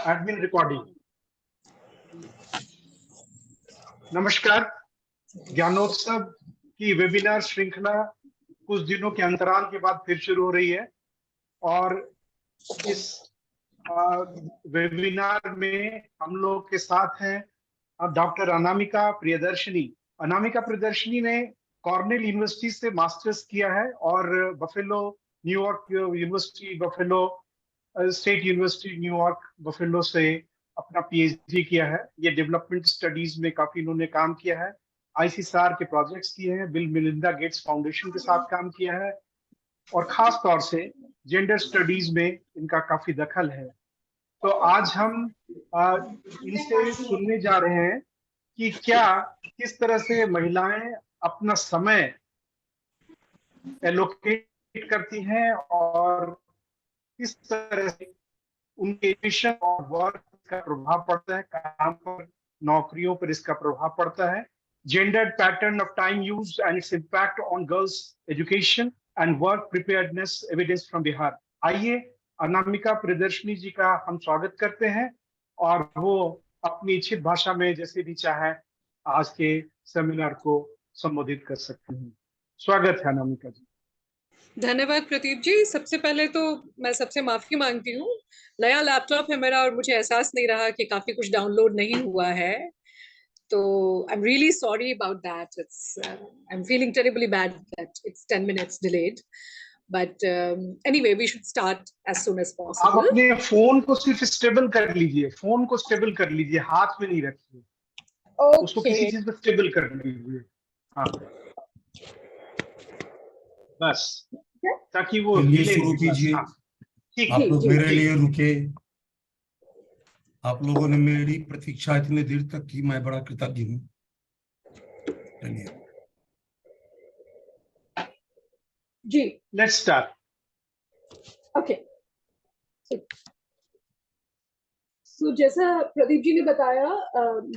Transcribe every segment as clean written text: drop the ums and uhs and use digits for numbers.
Admin recording. नमस्कार। ज्ञानोत्सव की webinar श्रृंखला कुछ दिनों के अंतराल के बाद फिर शुरू हो रही है और इस वेबिनार में हम लोग के साथ हैं डॉक्टर अनामिका प्रियदर्शनी। अनामिका प्रियदर्शनी ने कॉर्नेल यूनिवर्सिटी से मास्टर्स किया है और buffalo New York university, buffalo state university New York buffalo से अपना पीएचडी किया है। ये डेवलपमेंट स्टडीज में काफी इन्होंने काम किया है, आईसीएसआर के प्रोजेक्ट्स किए हैं, बिल मिलिंदा गेट्स फाउंडेशन के साथ काम किया है और खास तौर से जेंडर स्टडीज में इनका काफी दखल है। तो आज हम इनसे सुनने जा रहे हैं कि किस तरह से महिलाएं अपना समय एलोकेट करती हैं और किस तरह से उनके एजुकेशन और वर्क का प्रभाव पड़ता है, काम पर, नौकरियों पर इसका प्रभाव पड़ता है। Gendered pattern of time use and its impact on girls education and work preparedness evidence from Bihar. आइए अनामिका प्रियदर्शनी जी का हम स्वागत करते हैं और वो अपनी इच्छित भाषा में जैसे भी चाहे आज के सेमिनार को संबोधित कर सकते हैं। स्वागत है अनामिका जी। धन्यवाद प्रदीप जी। सबसे पहले तो मैं सबसे माफी मांगती हूँ, नया लैपटॉप है मेरा और मुझे एहसास नहीं रहा कि काफी कुछ डाउनलोड नहीं हुआ है, तो I am really sorry about that. I am feeling terribly bad that it's 10 minutes delayed, but anyway we should start as soon as possible. आप अपने फोन को सिर्फ स्टेबल कर लीजिए, फोन को स्टेबल कर लीजिए, हाथ में नहीं रखिए। उसको किसी चीज पे स्टेबल कर लीजिए। हाँ बस, ताकि वो शुरू कीजिए। आप लोग मेरे लिए रुके, आप लोगों ने मेरी प्रतीक्षा इतने देर तक की, मैं बड़ा कृतज्ञ हूँ। चलिए जी, लेट्स स्टार्ट। ओके। तो जैसा प्रदीप जी ने बताया,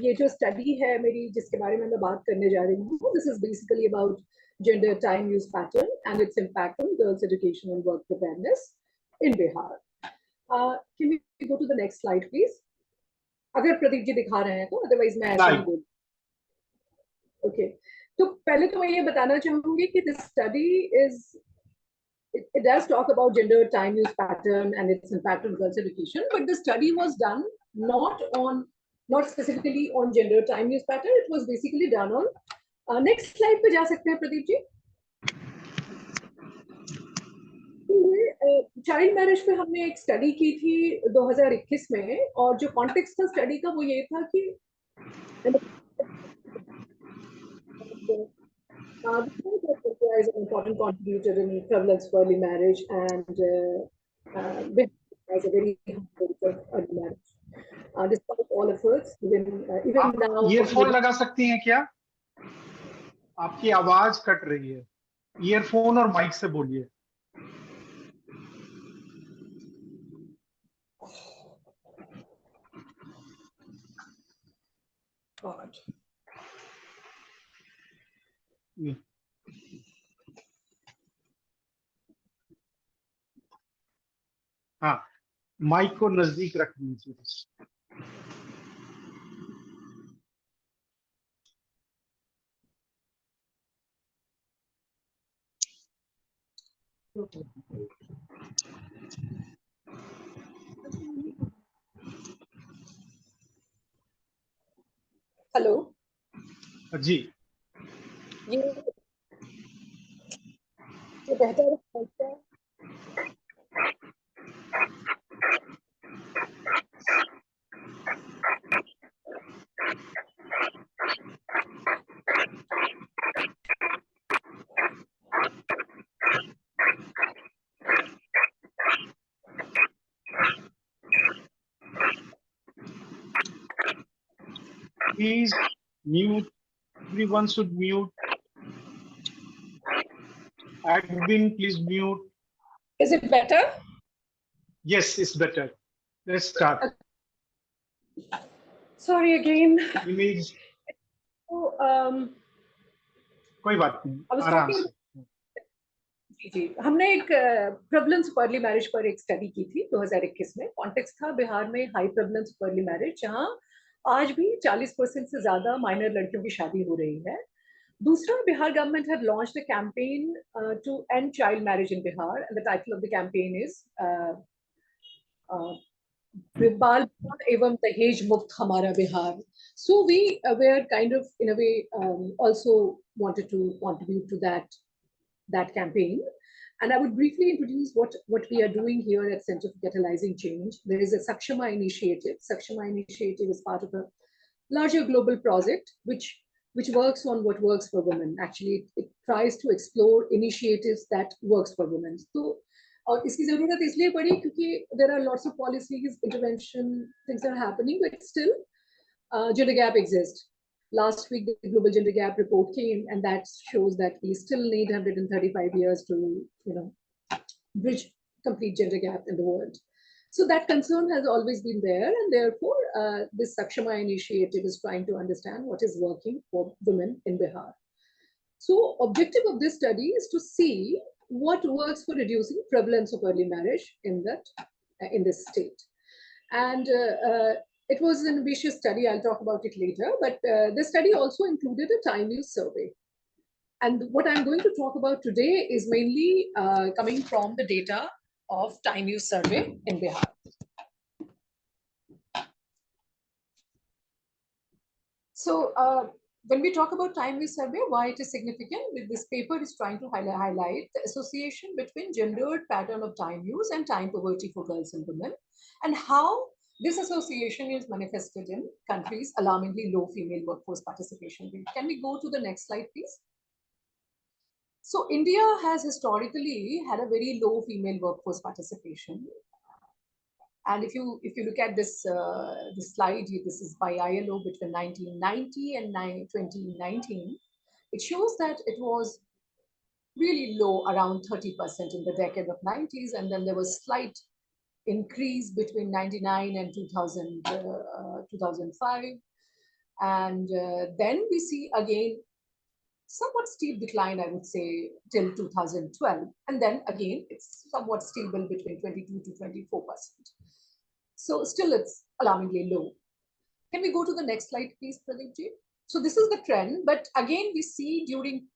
ये जो स्टडी है मेरी जिसके बारे में मैं बात करने जा रही हूँ, this is basically about gender time use pattern and its impact on girls' education and work preparedness in Bihar. Can we go to the next slide, please? अगर प्रदीप जी दिखा रहे हैं तो, अदरवाइज मैं ऐसे ही बोल। ओके, तो पहले तो मैं ये बताना चाहूंगी कि this study is it does talk about gender time use pattern and its impact on girls' education, but the study was done not specifically on gender time use pattern. It was basically done on next slide पे जा सकते हैं Pradeep ji. Child marriage पे हमने एक study की थी 2021 में, और जो कॉन्टेक्स्ट था स्टडी का वो ये था कि is an important contributor in prevalence of early marriage and has a very high rate of early marriage. Despite all efforts, even now. Earphone लगा सकती हैं क्या? आपकी आवाज कट रही है, ईयरफोन और माइक से बोलिए। हाँ, माइक को नजदीक रख लीजिए। हेलो जी, ये बेहतर है। Please mute. Everyone should mute. Admin, please mute. Is it better? Yes, it's better. Let's start. Sorry again. Image. So, कोई बात नहीं, I was आराम talking से। जी, हमने एक प्रेवलेंस ऑफ अर्ली मैरिज पर एक स्टडी की थी 2021 में। कॉन्टेक्स्ट था बिहार में high prevalence of early marriage, जहां आज भी 40% से ज्यादा माइनर लड़कियों की शादी हो रही है। दूसरा, Bihar government had launched a campaign to end child marriage in Bihar, and the title of the campaign is बाल विवाह एवं दहेज मुक्त हमारा Bihar. So we were kind of, in a way, also wanted to contribute to that campaign. And I would briefly introduce what we are doing here at Center for Catalyzing Change. There is a Sakshama initiative. Sakshama initiative is part of a larger global project which works on what works for women. Actually, it tries to explore initiatives that works for women. So, और इसकी जरूरत इसलिए पड़ी क्योंकि there are lots of policies, intervention, things are happening, but still gender gap exists. Last week, the Global Gender Gap report came, and that shows that we still need 135 years to, bridge complete gender gap in the world. So that concern has always been there, and therefore, this Sakshama initiative is trying to understand what is working for women in Bihar. So, objective of this study is to see what works for reducing prevalence of early marriage in this state. And it was an ambitious study. I'll talk about it later. But the study also included a time use survey. And what I'm going to talk about today is mainly coming from the data of time use survey in Bihar. So when we talk about time use survey, why it is significant, this paper is trying to highlight the association between gendered pattern of time use and time poverty for girls and women, and how this association is manifested in countries alarmingly low female workforce participation rate. Can we go to the next slide, please? So India has historically had a very low female workforce participation. And if you look at this slide, this is by ILO between 1990 and 2019. It shows that it was really low, around 30% in the decade of 90s, and then there was slight increase between 99 and 2005. And then we see again somewhat steep decline, I would say, till 2012. And then again, it's somewhat stable between 22 to 24%. So still it's alarmingly low. Can we go to the next slide, please, Pradeepji? So this is the trend, but again, we see during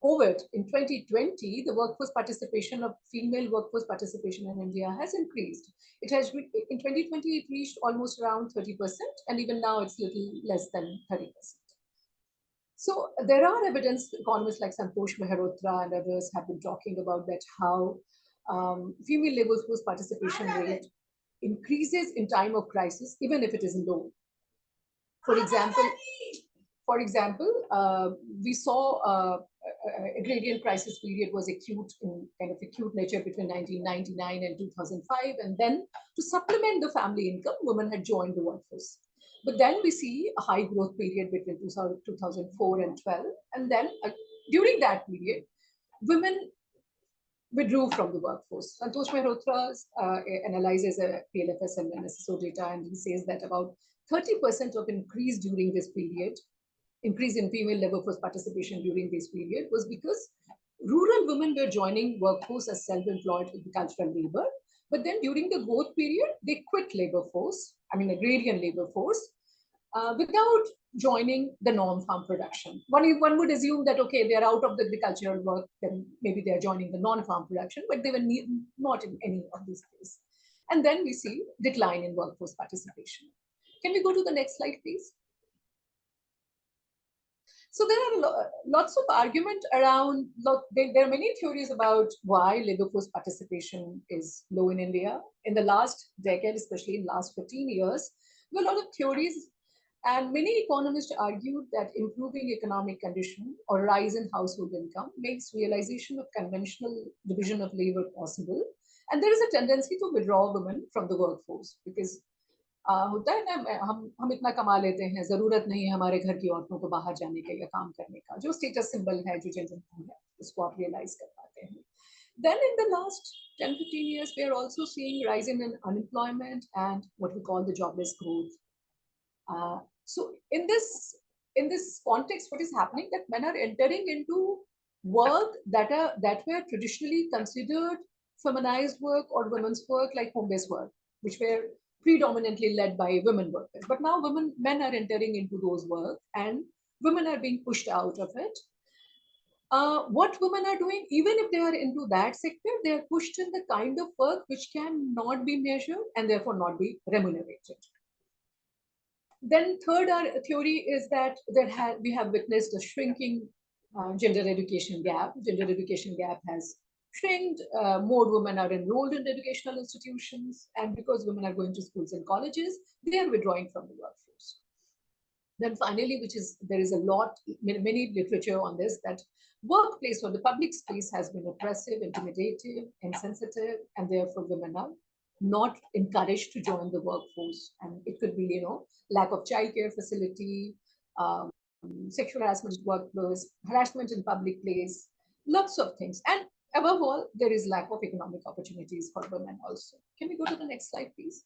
COVID in 2020, the workforce participation of female workforce participation in India has increased. It has, in 2020, it reached almost around 30%, and even now it's little less than 30%. So there are evidence, economists like Santosh Mehrotra and others have been talking about that, how female labor force participation rate increases in time of crisis, even if it is low. For example, we saw agrarian crisis period was acute in kind of acute nature between 1999 and 2005, and then to supplement the family income, women had joined the workforce. But then we see a high growth period between 2004 and 12, and then during that period, women withdrew from the workforce. Santosh Mehrotra analyzes a PLFS and SSO data, and he says that about 30% of increase during this period, increase in female labor force participation during this period, was because rural women were joining workforce as self-employed agricultural labor. But then during the growth period, they quit labor force, agrarian labor force, without joining the non-farm production. One would assume that, okay, they are out of the agricultural work, then maybe they are joining the non-farm production, but they were not in any of these cases. And then we see decline in workforce participation. Can we go to the next slide, please? So there are lots of argument around, there are many theories about why labor force participation is low in India. In the last decade, especially in the last 15 years, there are a lot of theories, and many economists argued that improving economic condition or rise in household income makes realization of conventional division of labor possible. And there is a tendency to withdraw women from the workforce because होता है ना, हम इतना कमा लेते हैं, जरूरत नहीं है हमारे घर की औरतों को बाहर जाने का या काम करने का, जो स्टेटस सिंबल है, जो जेंडर है, उसको आप रियलाइज कर पाते हैं. Then in the last 10-15 years, we are also seeing rise in unemployment and what we call the jobless growth. So in this context, what is happening, that men are entering into work that were traditionally considered feminized work or women's work, like home-based work, which were predominantly led by women workers. But now men are entering into those work, and women are being pushed out of it. What women are doing, even if they are into that sector, they are pushed in the kind of work which cannot be measured and therefore not be remunerated. Then third theory is that we have witnessed a shrinking gender education gap. Gender education gap has shrinked. More women are enrolled in educational institutions, and because women are going to schools and colleges, they are withdrawing from the workforce. Then finally, there is a lot, many literature on this, that workplace or the public space has been oppressive, intimidative, insensitive, and therefore women are not encouraged to join the workforce. And it could be, lack of childcare facility, sexual harassment workplace, harassment in public place, lots of things. And above all, there is lack of economic opportunities for women also. Can we go to the next slide, please?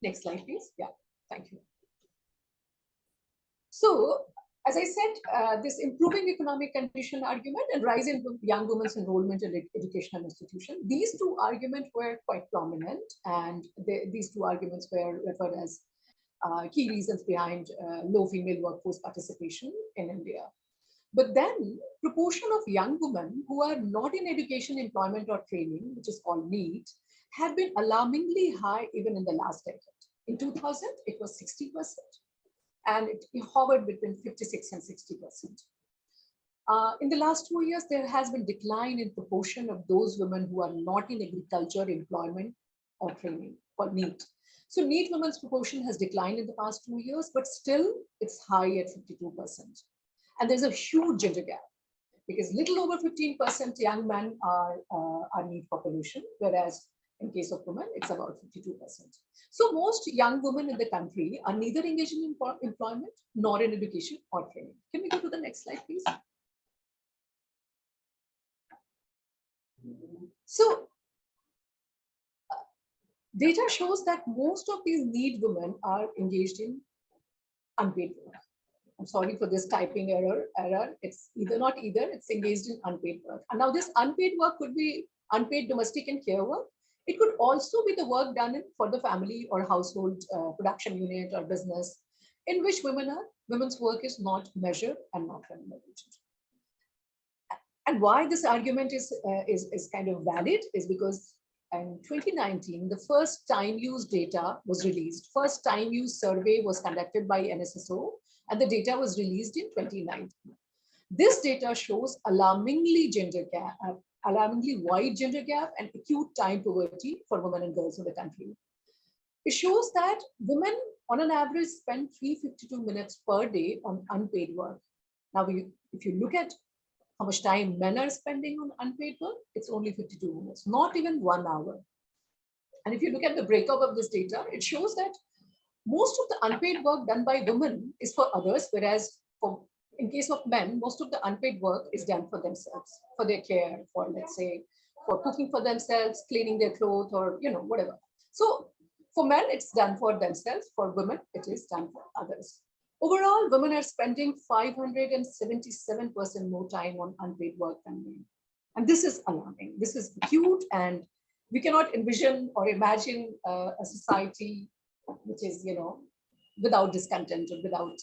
Next slide, please. Yeah, thank you. So, as I said, this improving economic condition argument and rise in young women's enrollment in educational institutions, these two arguments were quite prominent, and these two arguments were referred as key reasons behind low female workforce participation in India. But then, proportion of young women who are not in education, employment, or training, which is called NEET, have been alarmingly high even in the last decade. In 2000, it was 60%. And it hovered between 56 and 60%. In the last 2 years, there has been decline in proportion of those women who are not in agriculture, employment, or training, or NEET. So NEET women's proportion has declined in the past 2 years, but still it's high at 52%. And there's a huge gender gap, because little over 15% young men are NEET population, whereas in case of women, it's about 52%. So most young women in the country are neither engaged in employment nor in education or training. Can we go to the next slide, please? So data shows that most of these NEET women are engaged in unpaid work. I'm sorry for this typing error. It's not either, it's engaged in unpaid work. And now this unpaid work could be unpaid domestic and care work. It could also be the work done for the family or household production unit or business, in which women's work is not measured and not remunerated. And why this argument is kind of valid is because in 2019, the first time use data was released. First time use survey was conducted by NSSO, and the data was released in 2019. This data shows alarmingly wide gender gap and acute time poverty for women and girls in the country. It shows that women on an average spend 352 minutes per day on unpaid work. Now, if you look at how much time men are spending on unpaid work, it's only 52 minutes, not even 1 hour. And if you look at the breakup of this data, it shows that most of the unpaid work done by women is for others, whereas in case of men, most of the unpaid work is done for themselves, for their care, for, let's say, for cooking for themselves, cleaning their clothes, or whatever. So for men, it's done for themselves. For women, it is done for others. Overall, women are spending 577% more time on unpaid work than men. And this is alarming. This is acute, and we cannot envision or imagine a society which is, without discontent or without,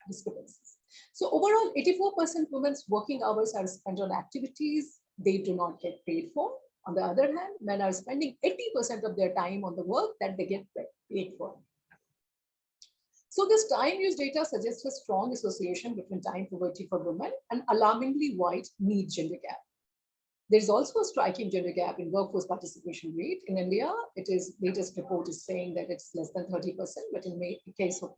discrepancies. So overall, 84% women's working hours are spent on activities they do not get paid for. On the other hand, men are spending 80% of their time on the work that they get paid for. So this time use data suggests a strong association between time poverty for women and alarmingly wide NEET gender gap. There is also a striking gender gap in workforce participation rate. In India, latest report is saying that it's less than 30%, but in case of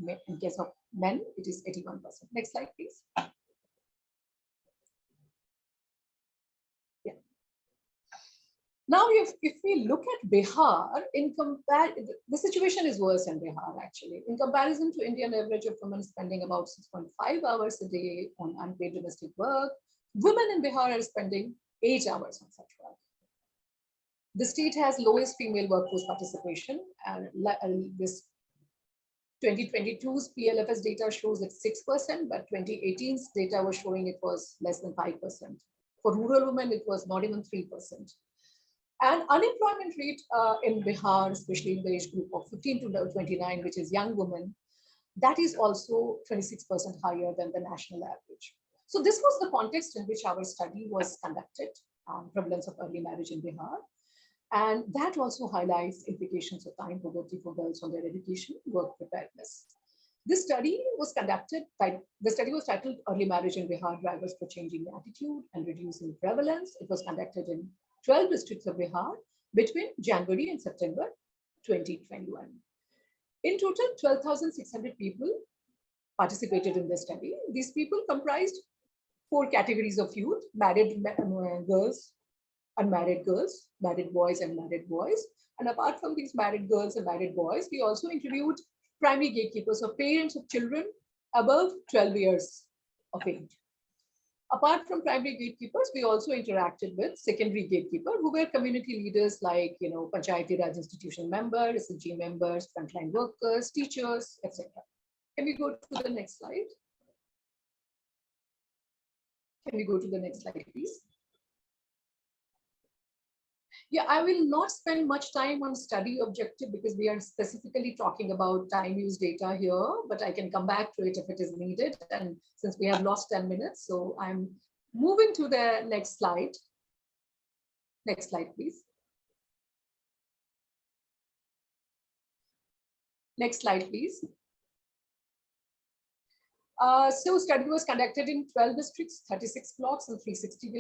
men, it is 81%. Next slide, please. Yeah. Now, if we look at Bihar, the situation is worse in Bihar, actually. In comparison to Indian average of women spending about 6.5 hours a day on unpaid domestic work, women in Bihar are spending 8 hours on such work. The state has lowest female workforce participation, and this 2022's PLFS data shows it's 6%, but 2018's data was showing it was less than 5%. For rural women, it was not even 3%. And unemployment rate in Bihar, especially in the age group of 15 to 29, which is young women, that is also 26% higher than the national average. So this was the context in which our study was conducted, prevalence of early marriage in Bihar. And that also highlights implications of time poverty for girls on their education, work preparedness. This study was conducted by, the study was titled Early Marriage in Bihar, Drivers for Changing Attitude and Reducing Prevalence. It was conducted in 12 districts of Bihar between January and September 2021. In total, 12,600 people participated in the study. These people comprised 4 categories of youth: married girls, unmarried girls, married boys, and married boys. And apart from these married girls and married boys, we also interviewed primary gatekeepers, or parents of children above 12 years of age. Apart from primary gatekeepers, we also interacted with secondary gatekeepers, who were community leaders like, Panchayati Raj institution members, SLG members, frontline workers, teachers, etc. Can we go to the next slide? Can we go to the next slide, please? Yeah, I will not spend much time on study objective because we are specifically talking about time use data here, but I can come back to it if it is needed. And since we have lost 10 minutes, so I'm moving to the next slide. Next slide, please. Next slide, please. So study was conducted in 12 districts, 36 blocks, and 360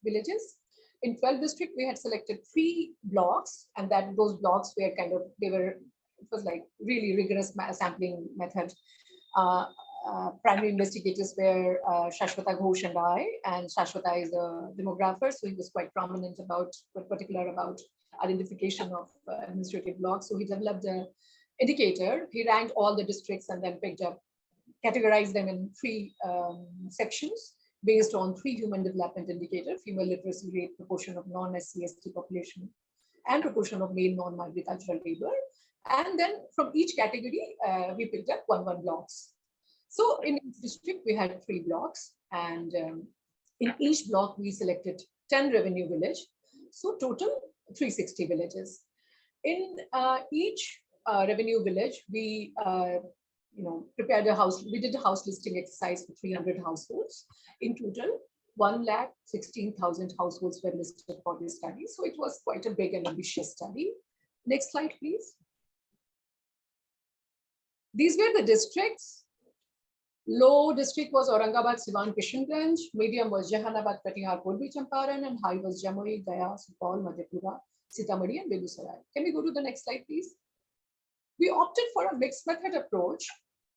villages. In 12 districts, we had selected 3 blocks, and that those blocks were it was like really rigorous sampling method. Primary investigators were Shashwata Ghosh and I, and Shashwata is a demographer, so he was quite prominent about identification of administrative blocks. So he developed an indicator. He ranked all the districts and then categorized them in 3 sections based on 3 human development indicators: female literacy rate, proportion of non-SC/ST population, and proportion of male non-agricultural labor. And then from each category, we picked up 1 blocks. So in each district, we had 3 blocks, and in each block, we selected 10 revenue village. So total 360 villages. In each revenue village, we prepared we did a house listing exercise for 300 households. In total, 1,16,000 households were listed for this study. So it was quite a big and ambitious study. Next slide, please. These were the districts. Low district was Aurangabad, Siwan, Kishanganj. Medium was Jahanabad, Katihar, Purbi Champaran, and high was Jamui, Gaya, Supaul, Madhepura, Sitamarhi, and Begusarai. Can we go to the next slide, please? We opted for a mixed method approach.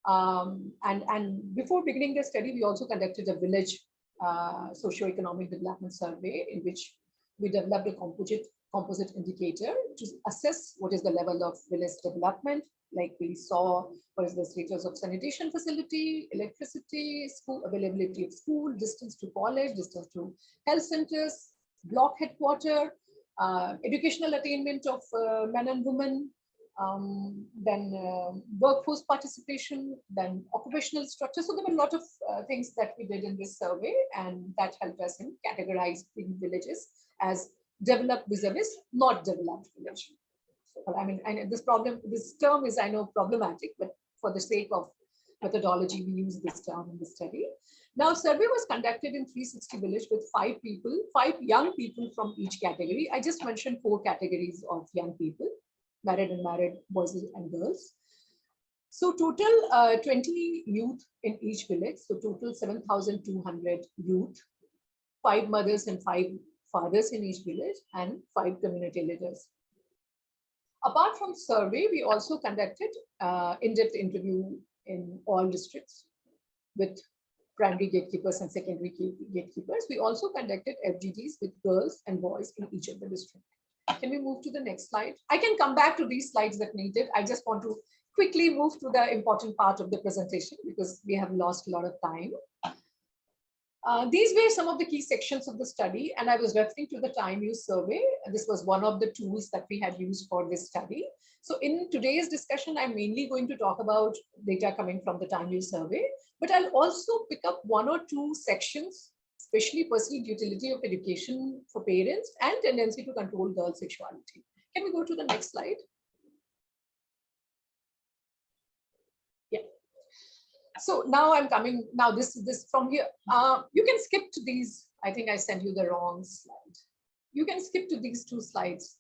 And before beginning the study, we also conducted a village socioeconomic development survey in which we developed a composite indicator to assess what is the level of village development. Like we saw, what is the status of sanitation facility, electricity, school availability of school, distance to college, distance to health centers, block headquarter, educational attainment of men and women, then workforce participation, then occupational structure. So there were a lot of things that we did in this survey, and that helped us in categorizing villages as developed vis-a-vis not developed village. So, I mean, this term is, I know, problematic, but for the sake of methodology, we use this term in the study. Now, survey was conducted in 360 village with 5 young people from each category. I just mentioned 4 categories of young people: married and married boys and girls. So total 20 youth in each village. So total 7,200 youth, 5 mothers and 5 fathers in each village, and 5 community leaders. Apart from survey, we also conducted in-depth interview in all districts with primary gatekeepers and secondary gatekeepers. We also conducted FGDs with girls and boys in each of the districts. Can we move to the next slide? I can come back to these slides if needed. I just want to quickly move to the important part of the presentation because we have lost a lot of time. These were some of the key sections of the study, and I was referring to the time use survey. This was one of the tools that we had used for this study. So in today's discussion, I'm mainly going to talk about data coming from the time use survey, but I'll also pick up one or two sections, especially perceived utility of education for parents and tendency to control girl sexuality. Can we go to the next slide? Yeah. So now I'm coming, now this from here. You can skip to these. I think I sent you the wrong slide. You can skip to these two slides.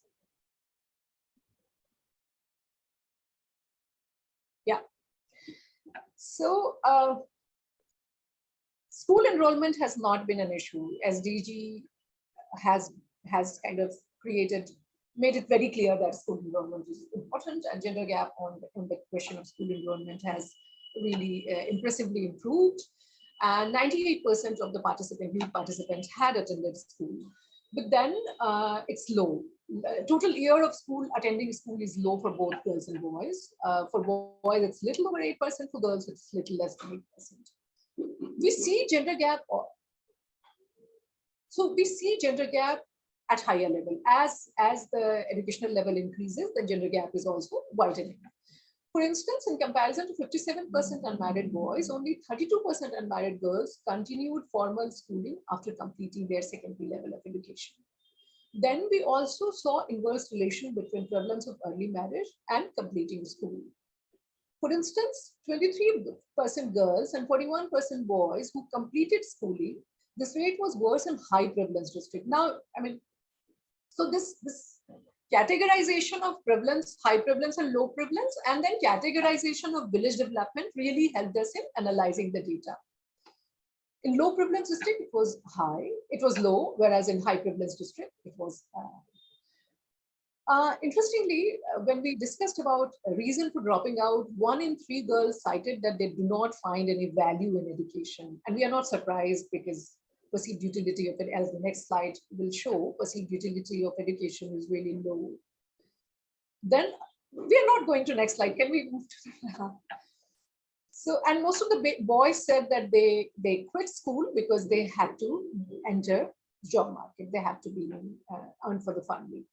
Yeah. So school enrollment has not been an issue. SDG has kind of made it very clear that school enrollment is important, and gender gap on the question of school enrollment has really impressively improved. And 98% of the youth participants had attended school. But then it's low. Total year of attending school is low for both girls and boys. For boys, it's little over 8%. For girls, it's little less than 8%. We see gender gap. So we see gender gap at higher level. As the educational level increases, the gender gap is also widening. For instance, in comparison to 57% unmarried boys, only 32% unmarried girls continued formal schooling after completing their secondary level of education. Then we also saw inverse relation between prevalence of early marriage and completing school. For instance, 23% girls and 41% boys who completed schooling, this rate was worse in high prevalence district. Now, I mean, so this categorization of prevalence, high prevalence and low prevalence, and then categorization of village development really helped us in analyzing the data. In low prevalence district, it was high, it was low, whereas in high prevalence district, it was interestingly, when we discussed about a reason for dropping out, 1 in 3 girls cited that they do not find any value in education. And we are not surprised, because perceived utility of it, as the next slide will show, perceived utility of education is really low. Then we are not going to next slide. Can we move to So, and most of the boys said that they quit school because they had to enter job market. They had to be earn for the family.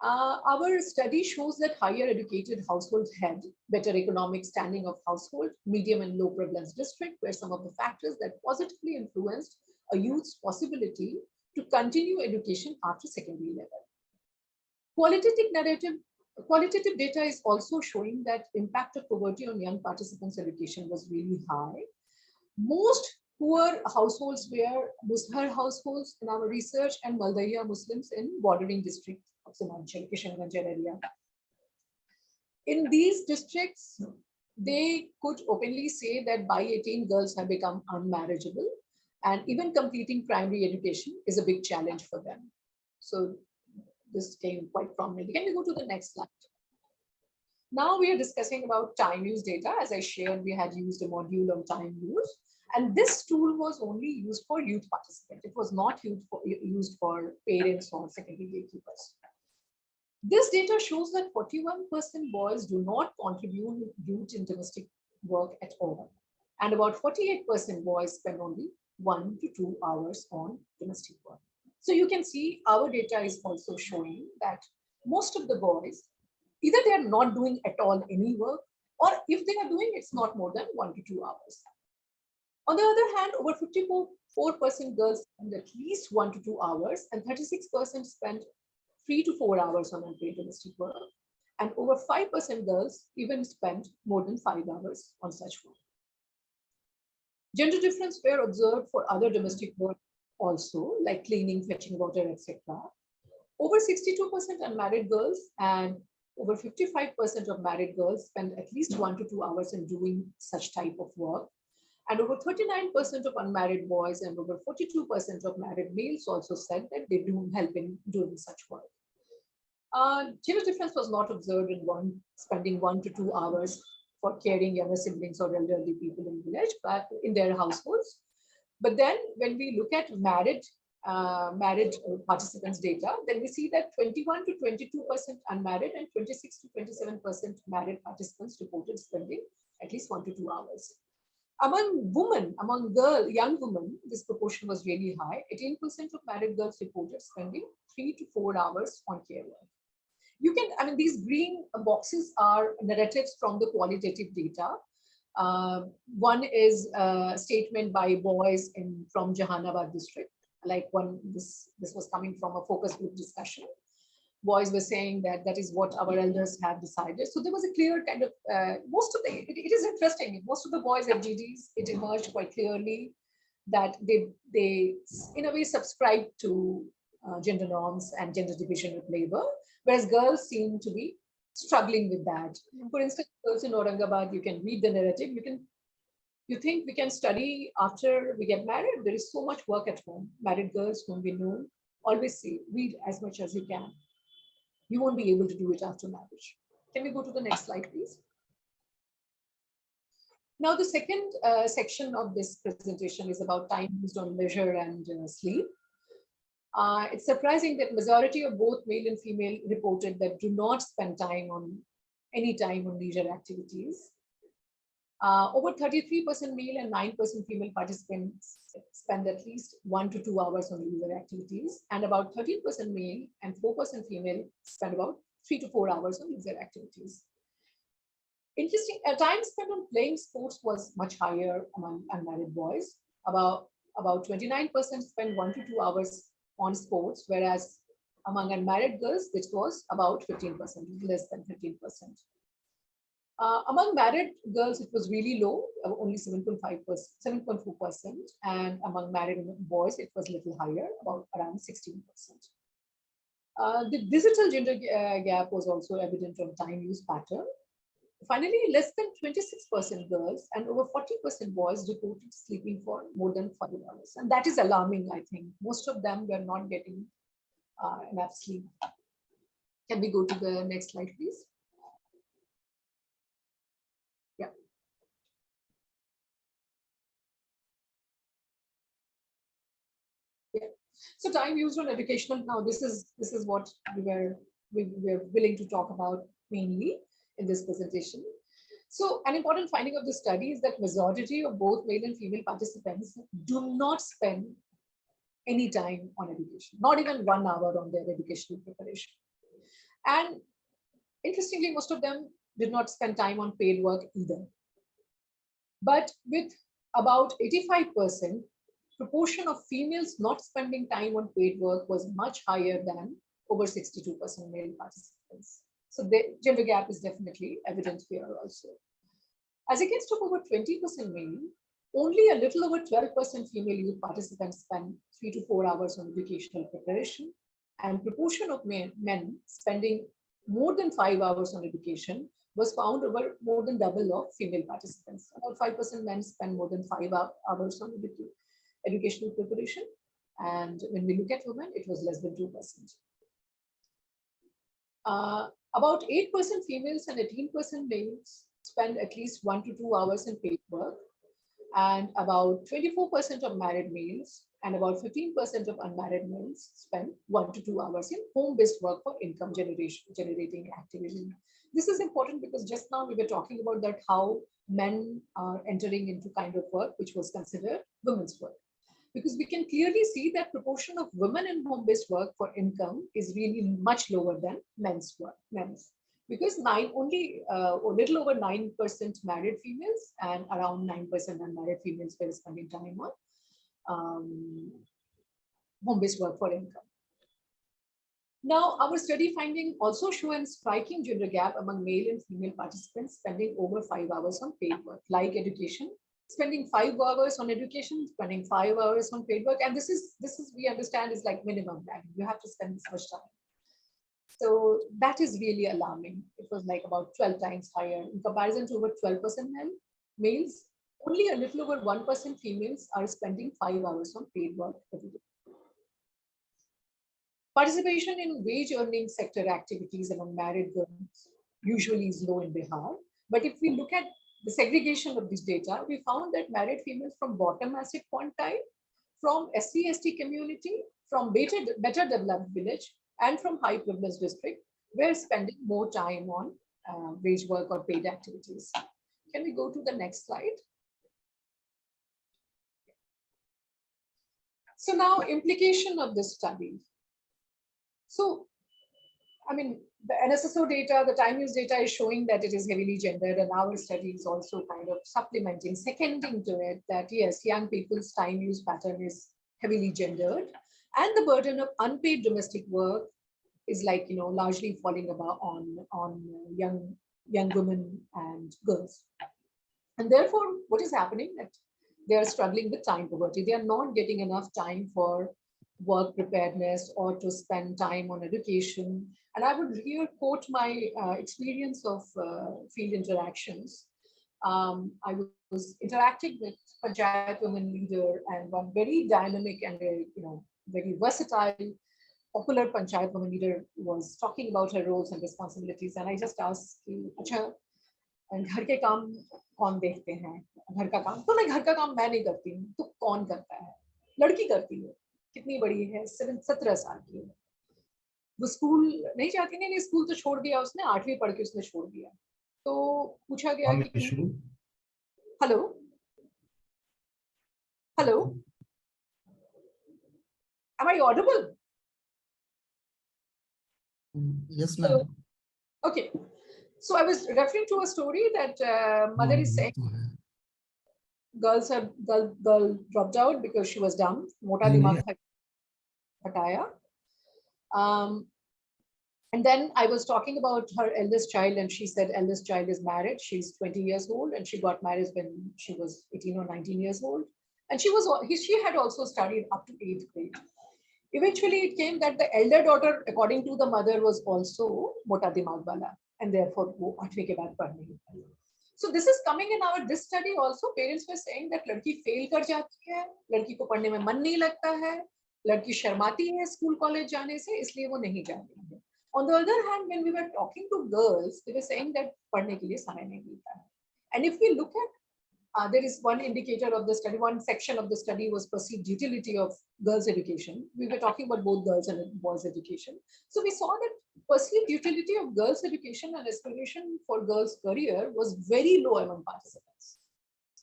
Our study shows that higher educated households had better economic standing of household, medium and low prevalence district were some of the factors that positively influenced a youth's possibility to continue education after secondary level. Qualitative data is also showing that impact of poverty on young participants' education was really high. Most poor households were Muslim households in our research, and Maldahiya Muslims in bordering districts of Simhanchal, Kishanganj area. In these districts, they could openly say that by 18 girls have become unmarriageable, and even completing primary education is a big challenge for them. So this came quite prominently. Can we go to the next slide? Now we are discussing about time use data. As I shared, we had used a module on time use, and this tool was only used for youth participants. It was not used for parents or secondary gatekeepers. This data shows that 41% boys do not contribute in domestic work at all, and about 48% boys spend only 1 to 2 hours on domestic work. So you can see our data is also showing that most of the boys, either they are not doing at all any work, or if they are doing, it's not more than 1 to 2 hours. On the other hand, over 54% girls spend at least 1 to 2 hours, and 36% spend 3 to 4 hours on unpaid domestic work, and over 5% girls even spend more than 5 hours on such work. Gender difference were observed for other domestic work also, like cleaning, fetching water, etc. Over 62% unmarried girls and over 55% of married girls spend at least 1 to 2 hours in doing such type of work. And over 39% of unmarried boys and over 42% of married males also said that they do help in doing such work. Gender difference was not observed in spending 1 to 2 hours for caring younger siblings or elderly people in village, but in their households. But then when we look at married participants data, then we see that 21 to 22% unmarried and 26 to 27% married participants reported spending at least 1 to 2 hours. Among women, young women, this proportion was really high. 18% of married girls reported spending 3 to 4 hours on care work. You can, I mean, these green boxes are narratives from the qualitative data. One is a statement by boys from Jahanabad district. Like this was coming from a focus group discussion. Boys were saying that is what our elders have decided. So there was a clear kind of, it is interesting, most of the boys at GDs, it emerged quite clearly that they in a way subscribe to gender norms and gender division of labor, whereas girls seem to be struggling with that. For instance, girls in Aurangabad, you can read the narrative, you think we can study after we get married. There is so much work at home. Married girls whom we know always say, read as much as you can. You won't be able to do it after marriage. Can we go to the next slide, please? Now, the second section of this presentation is about time used on leisure and sleep. It's surprising that majority of both male and female reported that do not spend any time on leisure activities. Over 33% male and 9% female participants spend at least 1 to 2 hours on leisure activities, and about 13% male and 4% female spend about 3 to 4 hours on leisure activities. Interesting, time spent on playing sports was much higher among unmarried boys. About 29% spend 1 to 2 hours on sports, whereas among unmarried girls, this was about 15%, less than 15%. Among married girls, it was really low, only 7.4%, and among married boys, it was a little higher, about around 16%. The digital gender gap was also evident on time use pattern. Finally, less than 26% girls and over 40% boys reported sleeping for more than 5 hours. And that is alarming, I think. Most of them were not getting enough sleep. Can we go to the next slide, please? Yeah. Yeah. So time used on educational, now this is what we were willing to talk about mainly in this presentation. So an important finding of the study is that majority of both male and female participants do not spend any time on education, not even 1 hour on their educational preparation. And interestingly, most of them did not spend time on paid work either. But with about 85%, proportion of females not spending time on paid work was much higher than over 62% male participants. So the gender gap is definitely evident here also. As against over 20% male, only a little over 12% female youth participants spend 3 to 4 hours on educational preparation, and proportion of men spending more than 5 hours on education was found over more than double of female participants. About 5% men spend more than 5 hours on educational preparation, and when we look at women, it was less than 2%. About 8% females and 18% males spend at least 1 to 2 hours in paid work, and about 24% of married males and about 15% of unmarried males spend 1 to 2 hours in home-based work for income generating activity. This is important because just now we were talking about that how men are entering into kind of work which was considered women's work. Because we can clearly see that proportion of women in home-based work for income is really much lower than men's work. Because only a little over 9% married females and around 9% unmarried females were spending time on home-based work for income. Now, our study finding also show a striking gender gap among male and female participants spending over 5 hours on paid work, like education. Spending 5 hours on education, spending 5 hours on paid work, and this is we understand is like minimum time. You have to spend this much time. So that is really alarming. It was like about 12 times higher in comparison to over 12% males. Only a little over 1% females are spending 5 hours on paid work every day. Participation in wage earning sector activities among married girls usually is low in Bihar. But if we look at the segregation of this data, we found that married females from bottom asset quantile, from SC/ST community, from better developed village, and from high privileged district were spending more time on wage work or paid activities. Can we go to the next slide? So now implication of this study. So, I mean, the NSSO data, the time use data is showing that it is heavily gendered, and our study is also kind of supplementing, seconding to it that yes, young people's time use pattern is heavily gendered, and the burden of unpaid domestic work is like, you know, largely falling about on young women and girls. And therefore, what is happening that they are struggling with time poverty. They are not getting enough time for work preparedness or to spend time on education. And I would here quote my experience of field interactions. I was interacting with Panchayat women leader and one very dynamic and very versatile, popular Panchayat women leader was talking about her roles and responsibilities. And I just asked, "Acha, घर के काम कौन देखते हैं? घर का काम तो घर का काम मैं नहीं करती हूँ, तो कौन करता है? लड़की करती है। कितनी बड़ी है? 17 साल की है। वो स्कूल नहीं जाती, नहीं स्कूल तो छोड़ दिया उसने, 8वीं पढ़ के उसने छोड़ दिया। तो पूछा गया कि hello hello, am I audible? Yes, ma'am. Okay, so I was referring to a story that mother is saying girl dropped out because she was dumb. Mota dimag tha, hataya. And then I was talking about her eldest child, and she said eldest child is married. She's 20 years old, and she got married when she was 18 or 19 years old. And she had also studied up to 8th grade. Eventually, it came that the elder daughter, according to the mother, was also mota dimag wala, and therefore wo 8वीं के बाद पढ़ नहीं पाई. So this is coming in this study also. Parents were saying that लड़की fail कर जाती है, लड़की को पढ़ने में मन नहीं लगता है, लड़की शर्माती है स्कूल कॉलेज जाने से, इसलिए वो नहीं जाती है. On the other hand, when we were talking to girls, they were saying that पढ़ने के लिए समय नहीं मिलता है. And if we look at there is one indicator of the study, one section of the study was perceived utility of girls' education. We were talking about both girls and boys' education. So we saw that perceived utility of girls' education and aspiration for girls' career was very low among participants.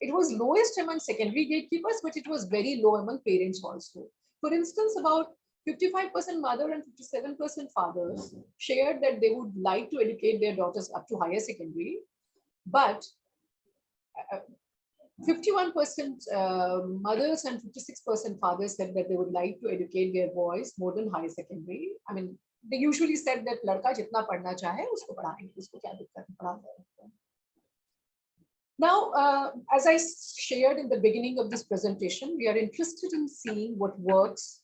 It was lowest among secondary gatekeepers, but it was very low among parents also. For instance, about 55% mother and 57% fathers shared that they would like to educate their daughters up to higher secondary, but 51% mothers and 56% fathers said that they would like to educate their boys more than higher secondary. I mean, they usually said that लड़का जितना पढ़ना चाहे उसको पढ़ाएंगे, उसको क्या दिक्कत है, पढ़ा देंगे. Now, as I shared in the beginning of this presentation, we are interested in seeing what works,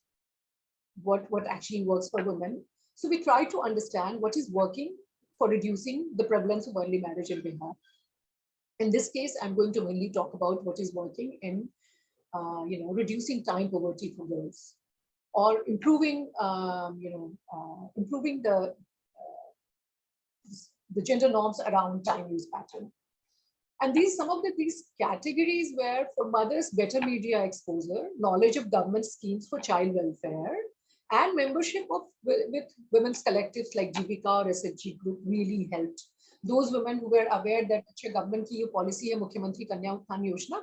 what actually works for women. So we try to understand what is working for reducing the prevalence of early marriage in Bihar. In this case, I'm going to mainly talk about what is working in, reducing time poverty for girls, or improving, improving the gender norms around time use pattern. And some of these categories were for mothers, better media exposure, knowledge of government schemes for child welfare, and membership with women's collectives like Jivika or SHG group really helped. Those women who were aware that अच्छा government की ये policy है, मुख्यमंत्री कन्या उत्थान योजना,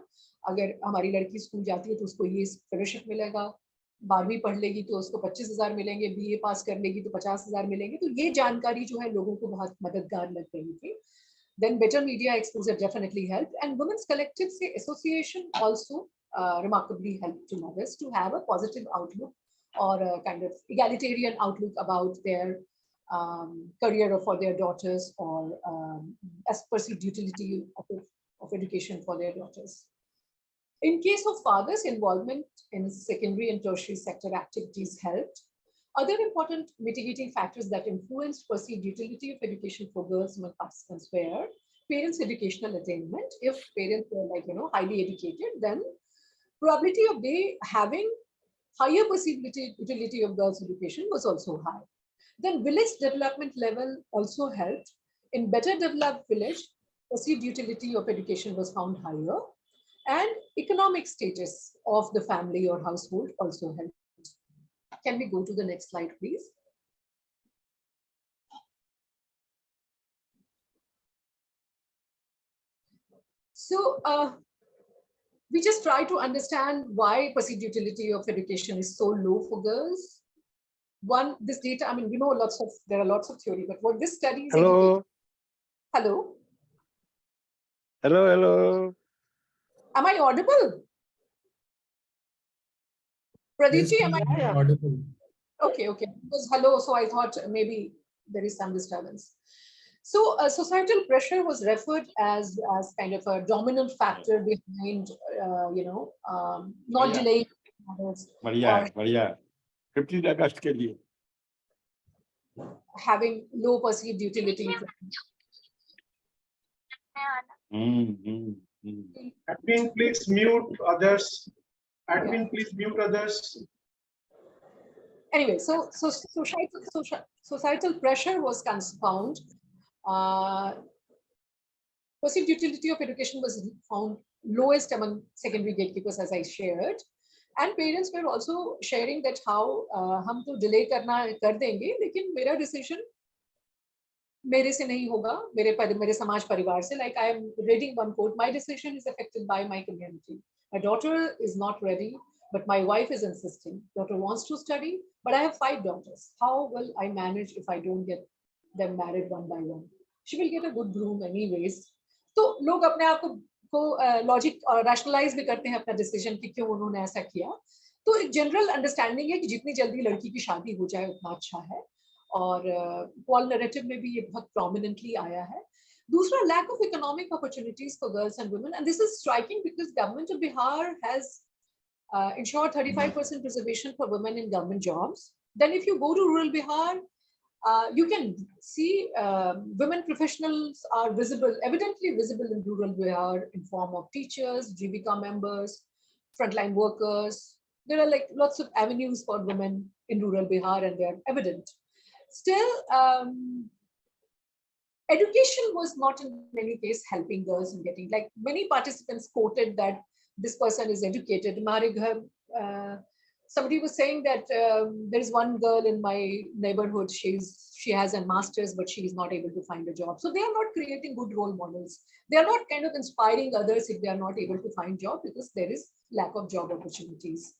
अगर हमारी लड़की school जाती है तो उसको ये फेलोशिप मिलेगा, 12वीं पढ़ लेगी तो उसको 25,000 मिलेंगे, BA पास कर लेगी तो 50,000 मिलेंगे. तो ये जानकारी जो है लोगों को बहुत मददगार लग रही थी. Then better media exposure definitely helped, and women's collectives association also remarkably helped to mothers to have a positive outlook or a kind of egalitarian outlook about their career for their daughters, or as perceived utility of education for their daughters. In case of fathers, involvement in secondary and tertiary sector activities helped. Other important mitigating factors that influenced perceived utility of education for girls among participants were parents' educational attainment. If parents were highly educated, then probability of they having higher perceived utility of girls' education was also high. Then village development level also helped. In better developed village, perceived utility of education was found higher, and economic status of the family or household also helped. Can we go to the next slide, please? So we just try to understand why perceived utility of education is so low for girls. One, this data, I mean, we know there are lots of theory, but what this study is. Hello. Hello. Hello, hello. Am I audible? Pradeepji, am I audible? Okay, okay. Because hello, so I thought maybe there is some disturbance. So societal pressure was referred as kind of a dominant factor behind, not delaying Maria, 15 August के लिए. having low perceived utility. Admin, please mute others. Admin, please mute others. Anyway, so societal pressure was found. Perceived utility of education was found lowest among secondary gatekeepers, as I shared. And parents were also sharing that how हम तो delay कर देंगे, लेकिन मेरा decision मेरे से नहीं होगा, मेरे समाज परिवार से. Like I am reading one quote, my decision is affected by my community. My daughter is not ready, but my wife is insisting. Daughter wants to study, but I have 5 daughters. How will I manage if I don't get them married one by one? She will get a good groom anyways. तो लोग अपने आप को logic और rationalise भी करते हैं अपना डिसीजन कि क्यों उन्होंने ऐसा किया. तो एक जनरल अंडरस्टैंडिंग है कि जितनी जल्दी लड़की की शादी हो जाए उतना अच्छा है. और पॉल नैरेटिव में भी ये बहुत प्रोमिनेंटली आया है. दूसरा, lack of economic opportunities for girls and women, and this is striking because government of Bihar has ensured 35% reservation for women in government jobs. Then if you go to rural Bihar, you can see women professionals are visible, evidently visible in rural Bihar in form of teachers, GBK members, frontline workers. There are like lots of avenues for women in rural Bihar and they are evident. Still, education was not in many cases helping girls in getting, like many participants quoted that this person is educated. Somebody was saying that there is one girl in my neighborhood, she has a master's, but she is not able to find a job. So they are not creating good role models. They are not kind of inspiring others if they are not able to find job because there is lack of job opportunities.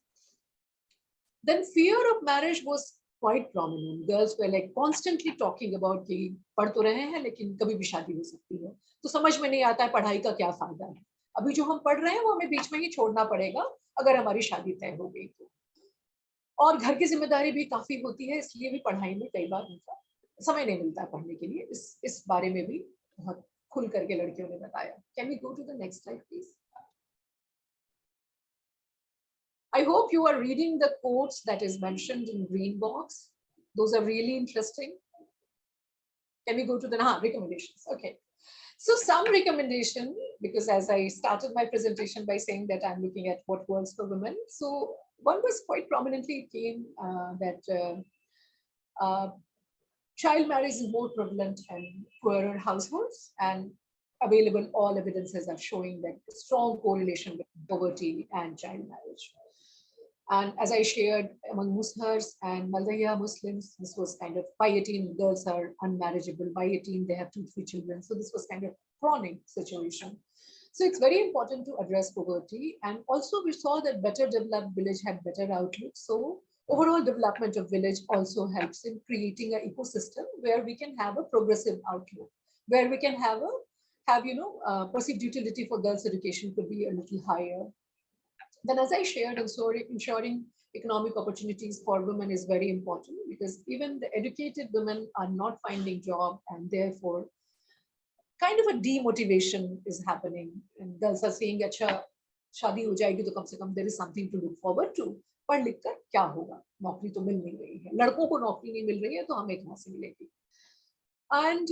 Then fear of marriage was quite prominent. Girls were like constantly talking about कि पढ़ तो रहे हैं लेकिन कभी भी शादी हो सकती है. तो समझ में नहीं आता है पढ़ाई का क्या फायदा है. अभी जो हम पढ़ रहे हैं वो हमें बीच में ही छोड़ना पड़ेगा अगर हमारी शादी तय हो गई तो. और घर की जिम्मेदारी भी काफी होती है, इसलिए भी पढ़ाई में कई बार उनका समय नहीं मिलता पढ़ने के लिए. इस बारे में भी बहुत खुल करके लड़कियों ने बताया. Can we go to the next slide, please? I hope you are reading the quotes that is mentioned in green box. Those are really interesting. Can we go to the recommendations? Okay. So some recommendation, because as I started my presentation by saying that I'm looking at what works for women. So one was quite prominently came that child marriage is more prevalent in poorer households, and available all evidences are showing that strong correlation with poverty and child marriage. And as I shared, among Muslims and Maldiya Muslims, this was kind of by 18 girls are unmarriageable. By 18, they have 2-3 children. So this was kind of chronic situation. So it's very important to address poverty. And also we saw that better developed village had better outlook. So overall development of village also helps in creating an ecosystem where we can have a progressive outlook, where we can have perceived utility for girls' education could be a little higher. Then as I shared, ensuring economic opportunities for women is very important because even the educated women are not finding job and therefore kind of a demotivation is happening. And girls are saying, "Acha, शादी हो जाएगी तो कम से कम there is something to look forward to. पढ़ लिख कर क्या होगा? नौकरी तो मिल नहीं रही है. लड़कों को नौकरी नहीं मिल रही है तो हमें कहाँ से मिलेगी?" And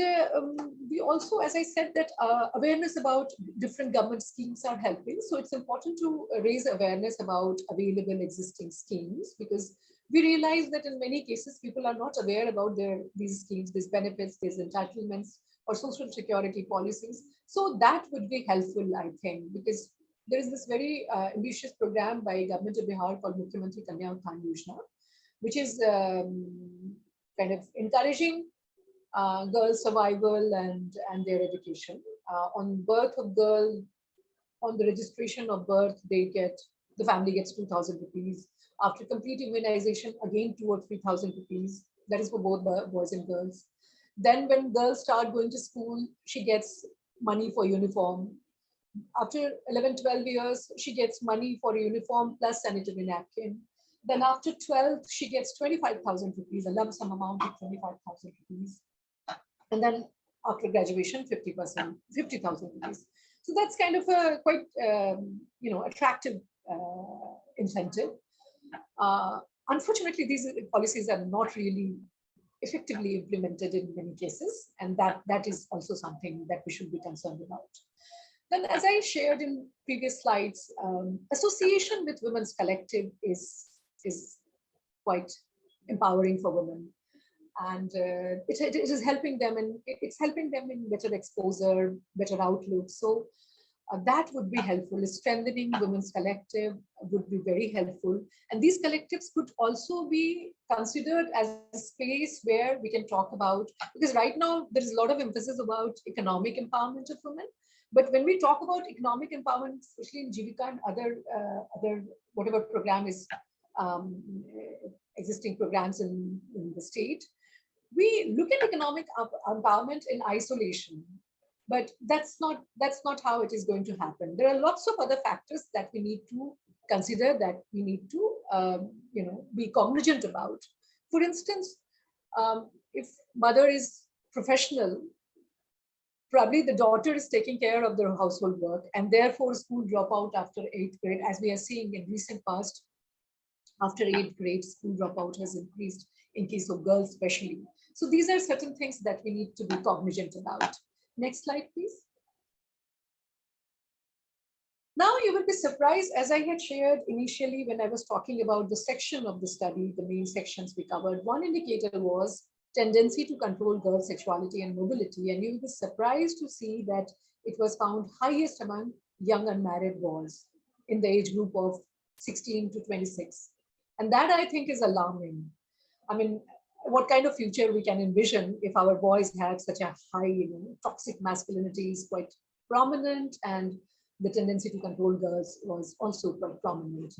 we also, as I said, that awareness about different government schemes are helping. So it's important to raise awareness about available existing schemes because we realize that in many cases, people are not aware about these schemes, these benefits, these entitlements or social security policies. So that would be helpful, I think, because there is this very ambitious program by government of Bihar called Mukhyamantri Kanya Uthan Yojana, which is kind of encouraging girl survival and their education. On birth of girl, on the registration of birth, the family gets 2,000 rupees. After complete immunization, again 2 or 3,000 rupees. That is for both boys and girls. Then when girls start going to school, she gets money for uniform. After 11, 12 years, she gets money for a uniform plus sanitary napkin. Then after 12, she gets 25,000 rupees, a lump sum amount of 25,000 rupees. And then after graduation, 50%, 50,000 rupees. So that's kind of a quite, attractive incentive. Unfortunately, these policies are not really effectively implemented in many cases, and that is also something that we should be concerned about. Then, as I shared in previous slides, association with women's collective is quite empowering for women, and it is helping them, and it's helping them in better exposure, better outlook. So that would be helpful. Strengthening women's collective would be very helpful. And these collectives could also be considered as a space where we can talk about, because right now there is a lot of emphasis about economic empowerment of women. But when we talk about economic empowerment, especially in Jivika and other whatever program is existing programs in the state, we look at economic empowerment in isolation. But that's not how it is going to happen. There are lots of other factors that we need to consider, that we need to be cognizant about. For instance, if mother is professional, probably the daughter is taking care of their household work, and therefore school dropout after 8th grade, as we are seeing in recent past, after 8th grade, school dropout has increased in case of girls especially. So these are certain things that we need to be cognizant about. Next slide, please. Now you will be surprised, as I had shared initially when I was talking about the section of the study, the main sections we covered, one indicator was tendency to control girls' sexuality and mobility. And you will be surprised to see that it was found highest among young unmarried boys in the age group of 16 to 26. And that, I think, is alarming. I mean, what kind of future we can envision if our boys had such a high, toxic masculinity is quite prominent, and the tendency to control girls was also quite prominent.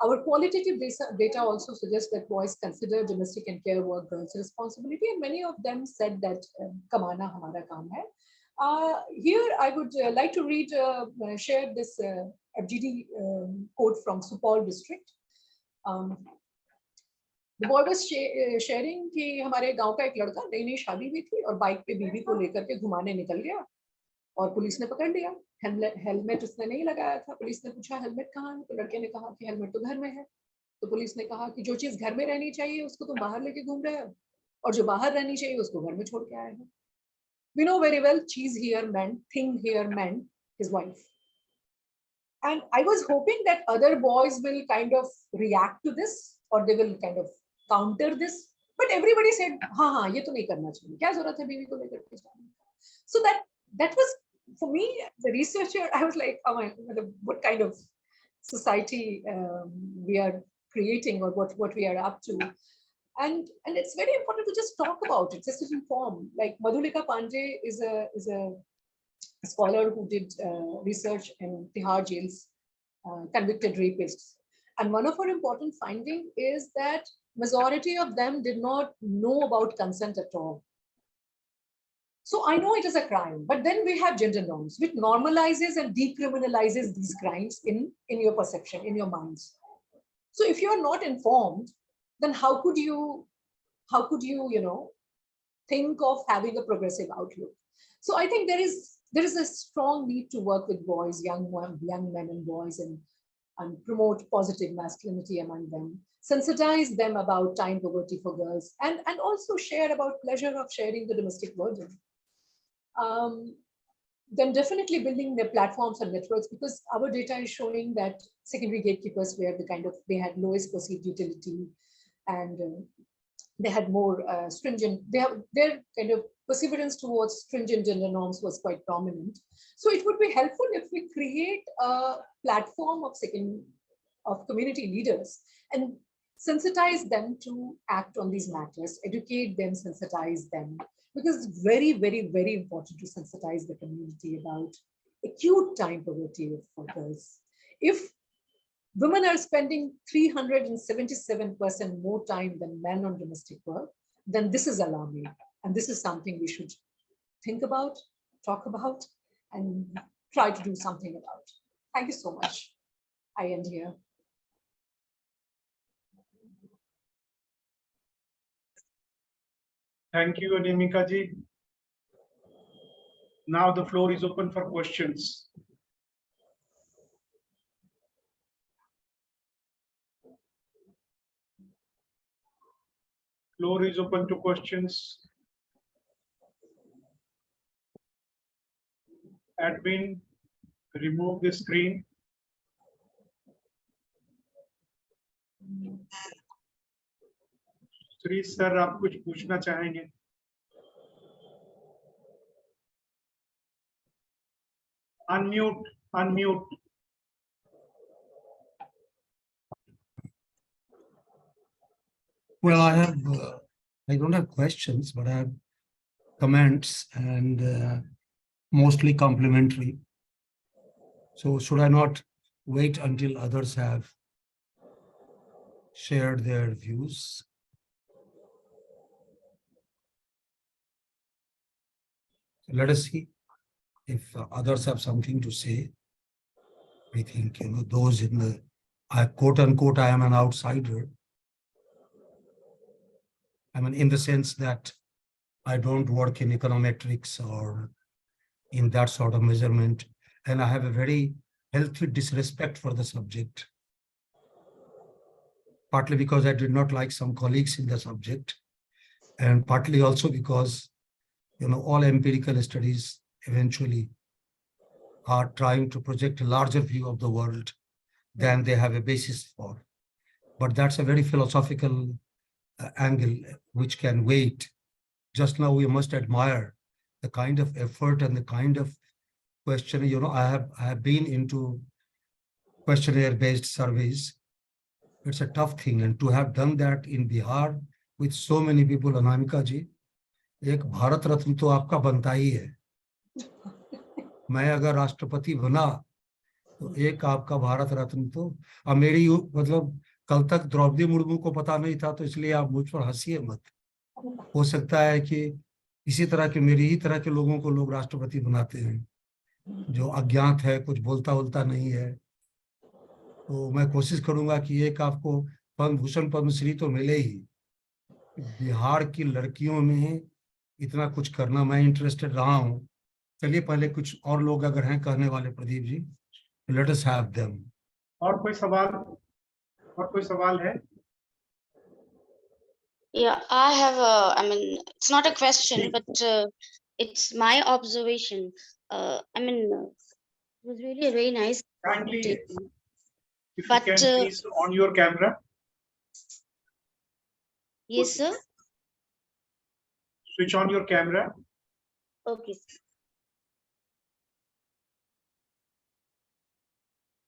Our qualitative data also suggests that boys consider domestic and care work girls' responsibility, and many of them said that kamana hamara kaam hai. Here, I would like to share this FGD quote from Supal district. The boy was sharing कि हमारे गांव का एक लड़का नई नई शादी हुई थी और बाइक पे बीवी को लेकर के घुमाने निकल गया और पुलिस ने पकड़ लिया। हेलमेट उसने नहीं लगाया था। पुलिस ने पूछा हेलमेट कहाँ है, तो लड़के ने कहा कि हेलमेट तो घर में है। तो पुलिस ने कहा कि जो चीज घर में रहनी चाहिए उसको तुम बाहर लेके घूम रहे हो, और जो बाहर रहनी चाहिए उसको घर में छोड़ के आए हो। We know very well cheese here meant, thing here meant his wife. And I was hoping that other boys will kind of react to this, or they will kind of counter this, but everybody said, हाँ, ये तो नहीं करना चाहिए, क्या जरूरत है बीवी को लेकर के जाने का? So that was, for me, the researcher, I was like, oh my, what kind of society we are creating, or what we are up to. And it's very important to just talk about it, just to inform. Like Madhulika Pandey is a scholar who did research in Bihar jails, convicted rapists. And one of her important findings is that majority of them did not know about consent at all. So I know it is a crime, but then we have gender norms, which normalizes and decriminalizes these crimes in your perception, in your minds. So if you are not informed, then how could you think of having a progressive outlook? So I think there is a strong need to work with boys, young men and boys, and promote positive masculinity among them, sensitize them about time poverty for girls, and also share about pleasure of sharing the domestic burden. Then definitely building their platforms and networks, because our data is showing that secondary gatekeepers were they had lowest perceived utility, and they had more stringent, their kind of perseverance towards stringent gender norms was quite prominent. So it would be helpful if we create a platform of community leaders and sensitize them to act on these matters, educate them, sensitize them, because it's very, very, very important to sensitize the community about acute time poverty for girls. If women are spending 377% more time than men on domestic work, then this is alarming. And this is something we should think about, talk about, and try to do something about. Thank you so much. I end here. Thank you, Anamika ji. Now the floor is open for questions. Floor is open to questions. Admin, remove the screen. Shri sir, आप कुछ पूछना चाहेंगे? Unmute, unmute. Well, I don't have questions, but I have comments and mostly complimentary. So should I not wait until others have shared their views? Let us see if others have something to say. I think, those in the, quote unquote, I am an outsider. I mean, in the sense that I don't work in econometrics or in that sort of measurement. And I have a very healthy disrespect for the subject. Partly because I did not like some colleagues in the subject. And partly also because, all empirical studies eventually are trying to project a larger view of the world than they have a basis for. But that's a very philosophical angle which can wait. Just now we must admire the kind of effort and the kind of question. I have been into questionnaire-based surveys. It's a tough thing, and to have done that in Bihar with so many people, Anamika ji, एक भारत रत्न तो आपका बनता ही है. मैं अगर राष्ट्रपति बना तो एक आपका भारत रत्न तो, अब मेरी मतलब कल तक द्रौपदी मुर्मू को पता नहीं था, तो इसलिए आप मुझ पर हंसिए मत. हो सकता है कि इसी तरह के मेरी ही तरह के लोगों को लोग राष्ट्रपति बनाते हैं, जो अज्ञात है, कुछ बोलता बोलता नहीं है. तो मैं कोशिश करूंगा कि एक आपको पद्म भूषण पद्मश्री तो मिले ही. बिहार की लड़कियों में इतना कुछ करना मैं इंटरेस्टेड रहा हूं. चलिए पहले कुछ और लोग अगर हैं कहने वाले, Pradeep ji, let us have them. और कोई सवाल है? Yeah, I have it's not a question, but it's my observation. It was really a very nice Kindly, presentation. if But, you can please on your camera. Yes, sir. Switch on your camera. Okay.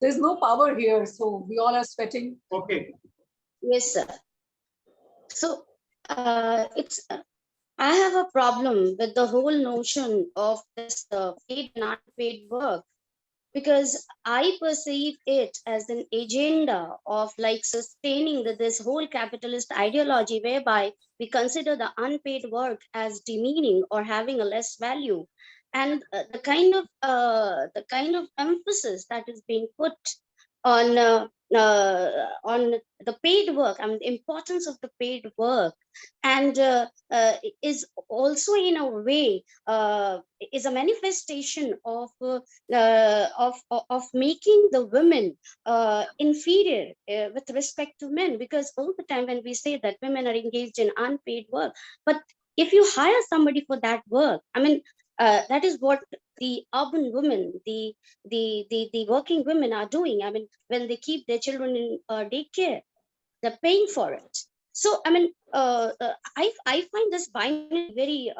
There's no power here, so we all are sweating. Okay. Yes, sir. So I have a problem with the whole notion of this paid and unpaid work, because I perceive it as an agenda of sustaining this whole capitalist ideology, whereby we consider the unpaid work as demeaning or having a less value. And the kind of emphasis that is being put on the paid work, the importance of the paid work, and is also in a way is a manifestation of making the women inferior with respect to men. Because all the time when we say that women are engaged in unpaid work, but if you hire somebody for that work, that is what the urban women, the working women are doing. When they keep their children in daycare, they're paying for it. So I find this binary very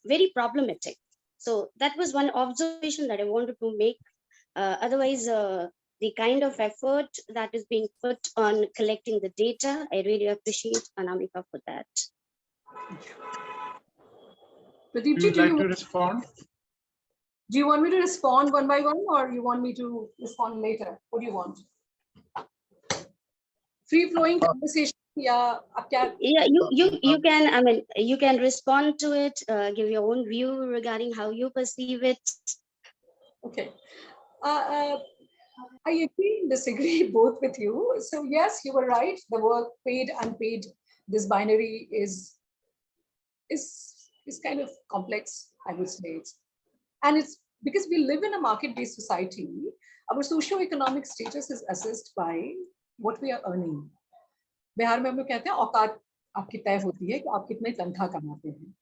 very problematic. So that was one observation that I wanted to make. Otherwise, the kind of effort that is being put on collecting the data, I really appreciate Anamika for that. Pradeep Would you like to respond? Do you want me to respond one by one, or you want me to respond later? What do you want? Free flowing conversation. Yeah, Yeah, you can, I mean, you can respond to it, give your own view regarding how you perceive it. Okay. I agree and disagree both with you. So yes, you were right. The work paid, unpaid, this binary is kind of complex, I would say. And it's because we live in a market-based society. Our socio-economic status is assessed by what we are earning. Bihar में हम लोग कहते हैं औकात आपकी तय होती है कि आप कितने तनख्वाह कमाते हैं.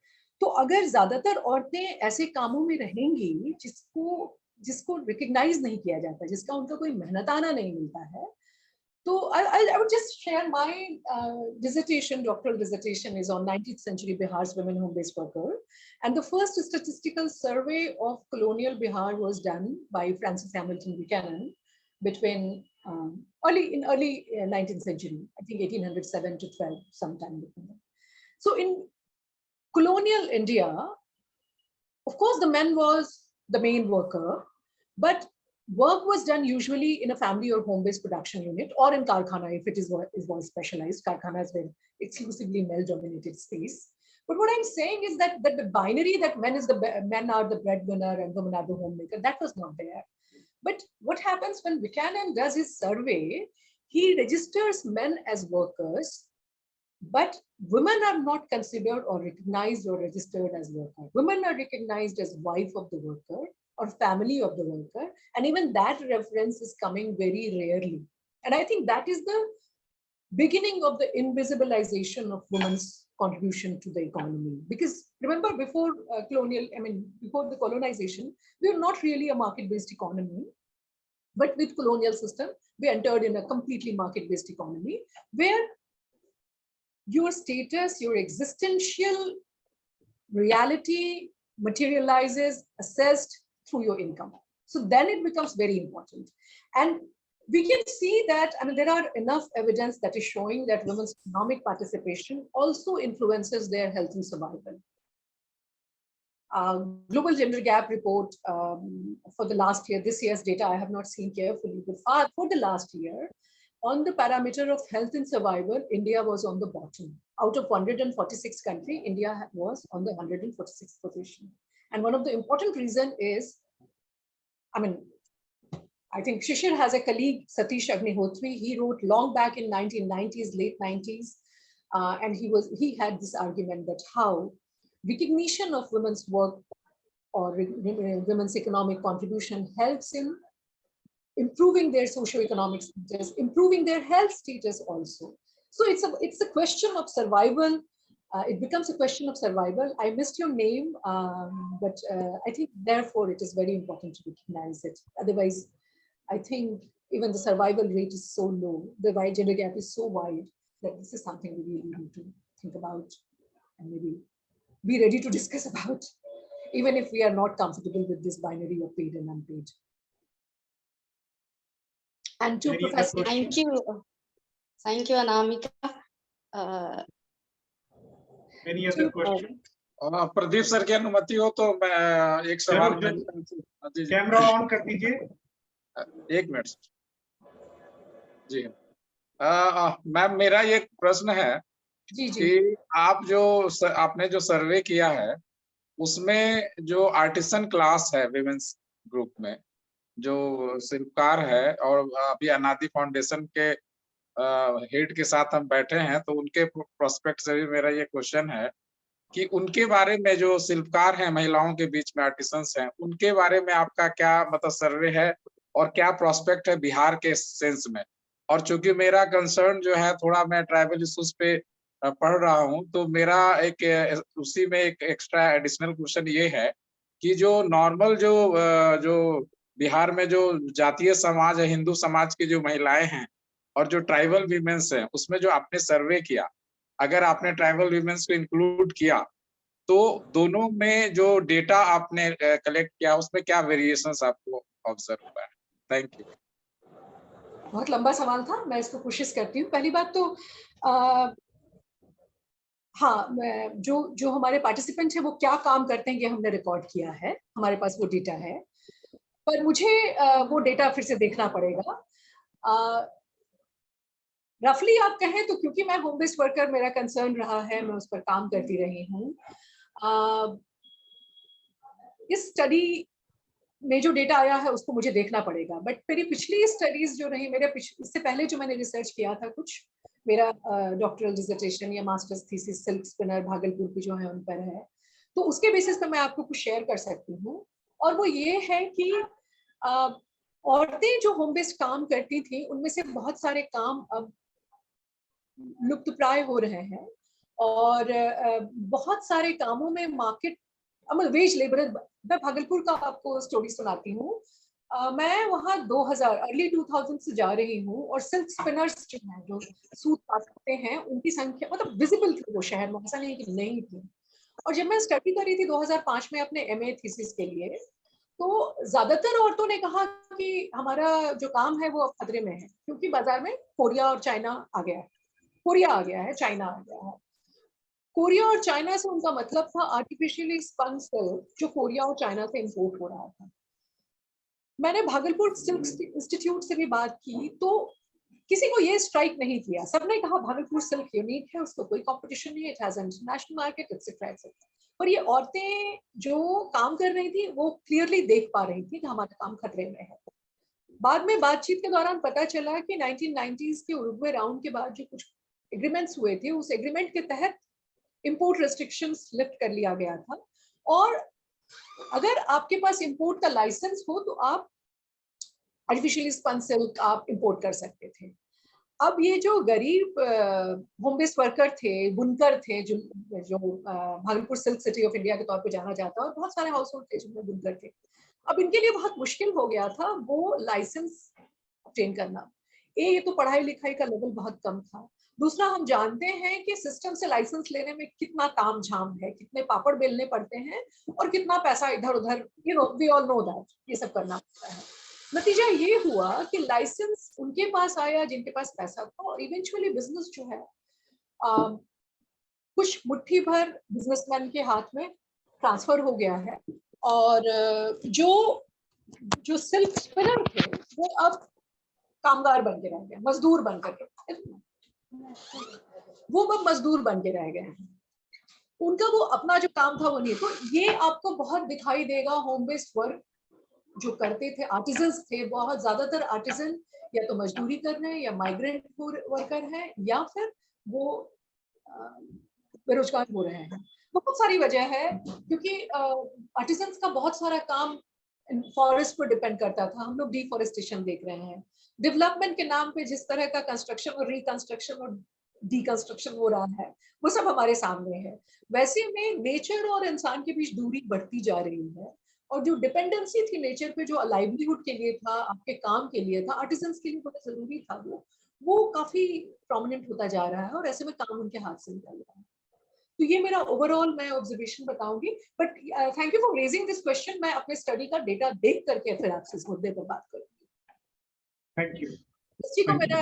तो अगर ज्यादातर औरतें ऐसे कामों में रहेंगी जिसको रिकग्नाइज नहीं किया जाता, जिसका उनका कोई मेहनताना नहीं मिलता है, तो I would just share my dissertation, doctoral dissertation is on 19th century Bihar's women home-based worker, and the first statistical survey of colonial Bihar was done by Francis Hamilton Buchanan between early 19th century, I think 1807 to 12, sometime between that. So in colonial India, of course, the man was the main worker, but work was done usually in a family or home-based production unit, or in karkhana if it is more specialized. Karkhana is very exclusively male-dominated space. But what I'm saying is that the binary that men are the breadwinner and women are the homemaker, that was not there. But what happens when Buchanan does his survey, he registers men as workers, but women are not considered or recognized or registered as workers. Women are recognized as wife of the worker or family of the worker, and even that reference is coming very rarely. And I think that is the beginning of the invisibilization of women's contribution to the economy. Because remember, before before the colonization, we were not really a market-based economy. But with colonial system, we entered in a completely market-based economy where your status, your existential reality materializes, assessed through your income. So then it becomes very important. And we can see that, there are enough evidence that is showing that women's economic participation also influences their health and survival. Global Gender Gap report for the last year, this year's data I have not seen carefully, but for the last year, on the parameter of health and survival, India was on the bottom. Out of 146 countries, India was on the 146th position. And one of the important reasons is, I think Shishir has a colleague, Satish Agnihotri. He wrote long back in 1990s, late 90s, and he had this argument that how recognition of women's work or women's economic contribution helps in improving their socioeconomic status, improving their health status also. So it's a question of survival. It becomes a question of survival. I missed your name, but I think therefore it is very important to recognize it. Otherwise, I think even the survival rate is so low, the wide gender gap is so wide that this is something we really need to think about and maybe be ready to discuss about, even if we are not comfortable with this binary of paid and unpaid. And to Professor. Thank you, Anamika. Any other question? Pradeep sir की अनुमति हो तो मैं एक सवाल camera on कर दीजिए. एक मिनट जी. मैम मेरा ये प्रश्न है कि आपने जो सर्वे किया है उसमें जो आर्टिसन क्लास है विमेंस ग्रुप में जो शिल्पकार है, और अभी अनादि फाउंडेशन के हेड के साथ हम बैठे हैं, तो उनके प्रोस्पेक्ट से भी मेरा ये क्वेश्चन है कि उनके बारे में, जो शिल्पकार हैं महिलाओं के बीच में आर्टिसंस हैं, उनके बारे में आपका क्या मतलब सर्वे है और क्या प्रोस्पेक्ट है बिहार के सेंस में. और चूंकि मेरा कंसर्न जो है थोड़ा मैं ट्राइबल इश्यूज पे पढ़ रहा हूं, तो मेरा उसी में एक एक्स्ट्रा एडिशनल क्वेश्चन ये है कि जो नॉर्मल जो बिहार में जो जातीय समाज है, हिंदू समाज की जो महिलाएं हैं और जो ट्राइबल वीमेंस हैं, उसमें जो आपने सर्वे किया, अगर आपने ट्राइबल वीमेंस को इंक्लूड किया तो दोनों में जो डेटा आपने कलेक्ट किया उसमें क्या वेरिएशंस आपको ऑब्जर्व हुआ है? Thank you. बहुत लंबा सवाल था, मैं इसको कोशिश करती हूँ. पहली बात तो हाँ, जो हमारे पार्टिसिपेंट हैं वो क्या काम करते हैं ये हमने रिकॉर्ड किया है, हमारे पास वो डेटा है, पर मुझे वो डेटा फिर से देखना पड़ेगा। रफली आप कहें तो क्योंकि मैं होम बेस्ड वर्कर मेरा कंसर्न रहा है, मैं उस पर काम करती रही हूँ। इस स्टडी में जो डेटा आया है उसको मुझे देखना पड़ेगा, बट मेरी पिछली स्टडीज जो रही, इससे पहले जो मैंने रिसर्च किया था कुछ, मेरा डॉक्टरल डिसर्टेशन या masters thesis silk spinner Bhagalpur की जो है उन पर है, तो उसके बेसिस पे मैं आपको कुछ शेयर कर सकती हूँ। और वो ये है कि औरतें जो होम बेस्ड काम करती थी उनमें से बहुत सारे काम अब लुप्त प्राय हो रहे हैं, और बहुत सारे कामों में मार्केट वेज लेबर। मैं भागलपुर का आपको स्टोरी सुनाती हूँ। मैं वहाँ 2000 अर्ली 2000 से जा रही हूँ, और सिल्क स्पिनर्स जो हैं, जो सूत काटते हैं, उनकी संख्या मतलब विजिबल थी वो शहर में, ऐसा नहीं कि नहीं थी। और जब मैं स्टडी कर रही थी 2005 में अपने एमए थीसिस के लिए, तो ज्यादातर औरतों ने कहा कि हमारा जो काम है वो अब खतरे में है, क्योंकि बाजार में कोरिया और चाइना आ गया है, कोरिया आ गया है, चाइना आ गया है। कोरिया और चाइना से उनका मतलब था आर्टिफिशियली स्पन सिल्क, जो कोरिया और चाइना से इंपोर्ट हो रहा था। मैंने भागलपुर सिल्क इंस्टीट्यूट से भी बात की, तो किसी को ये स्ट्राइक नहीं किया, सबने कहा भागलपुर सिल्क यूनिक है, उसको कोई कंपटीशन नहीं है, it has international market, etcetera etcetera. पर ये औरतें जो काम कर रही थी वो क्लियरली देख पा रही थी कि हमारा काम खतरे में है। बाद में बातचीत के दौरान पता चला कि 1990s के उरुग्वे राउंड के बाद जो कुछ एग्रीमेंट्स हुए थे, उस एग्रीमेंट के तहत इंपोर्ट रेस्ट्रिक्शंस लिफ्ट कर लिया गया था, और अगर आपके पास इंपोर्ट का लाइसेंस हो तो आप आर्टिफिशियली स्पन सिल्क आप इंपोर्ट कर सकते थे। अब ये जो गरीब होम बेस्ड वर्कर थे, बुनकर थे, जो Bhagalpur silk city of India के तौर पे जाना जाता है, और बहुत सारे हाउस होल्ड थे जिनमें बुनकर थे, अब इनके लिए बहुत मुश्किल हो गया था वो लाइसेंस ऑब्टेन करना। ये तो पढ़ाई लिखाई का लेवल बहुत कम था। दूसरा, हम जानते हैं कि सिस्टम से लाइसेंस लेने में कितना ताम झाम है, कितने पापड़ बेलने पड़ते हैं, और कितना पैसा इधर उधर, वी ऑल नो दैट, ये सब करना पड़ता है। नतीजा ये हुआ कि लाइसेंस उनके पास आया जिनके पास पैसा था, और इवेंचुअली बिजनेस जो है कुछ मुट्ठी भर बिजनेसमैन के हाथ में ट्रांसफर हो गया है, और जो सिल्क स्पिनर थे वो अब कामगार बन के रह गए, मजदूर बन करके, वो अब मजदूर बन के रह गए हैं। उनका वो अपना जो काम था वो नहीं। तो ये आपको बहुत दिखाई देगा, होम बेस्ड वर्क जो करते थे, आर्टिजन्स थे, बहुत ज्यादातर आर्टिजन या तो मजदूरी कर रहे हैं, या माइग्रेंट वर्कर हैं, या फिर वो बेरोजगार हो रहे हैं। बहुत सारी वजह है, क्योंकि आर्टिजन्स का बहुत सारा काम फॉरेस्ट पर डिपेंड करता था। हम लोग डिफॉरेस्टेशन देख रहे हैं, डेवलपमेंट के नाम पे जिस तरह का कंस्ट्रक्शन और रिकंस्ट्रक्शन और डिकंस्ट्रक्शन हो रहा है, वो सब हमारे सामने है। वैसे में नेचर और इंसान के बीच दूरी बढ़ती जा रही है, और जो डिपेंडेंसी थी नेचर पे, जो लाइवलीहुड के लिए था, आपके काम के लिए था, आर्टिजन्स के लिए बहुत जरूरी था, वो काफी प्रोमिनेंट होता जा रहा है, और ऐसे में काम उनके हाथ से निकल रहा है। तो ये मेरा ओवरऑल मैं ऑब्जर्वेशन बताऊंगी, but thank you for raising this question. मैं अपने स्टडी का डेटा देख करके फिर आपसे इस मुद्दे पर बात करूंगी। थैंक यू को मेरा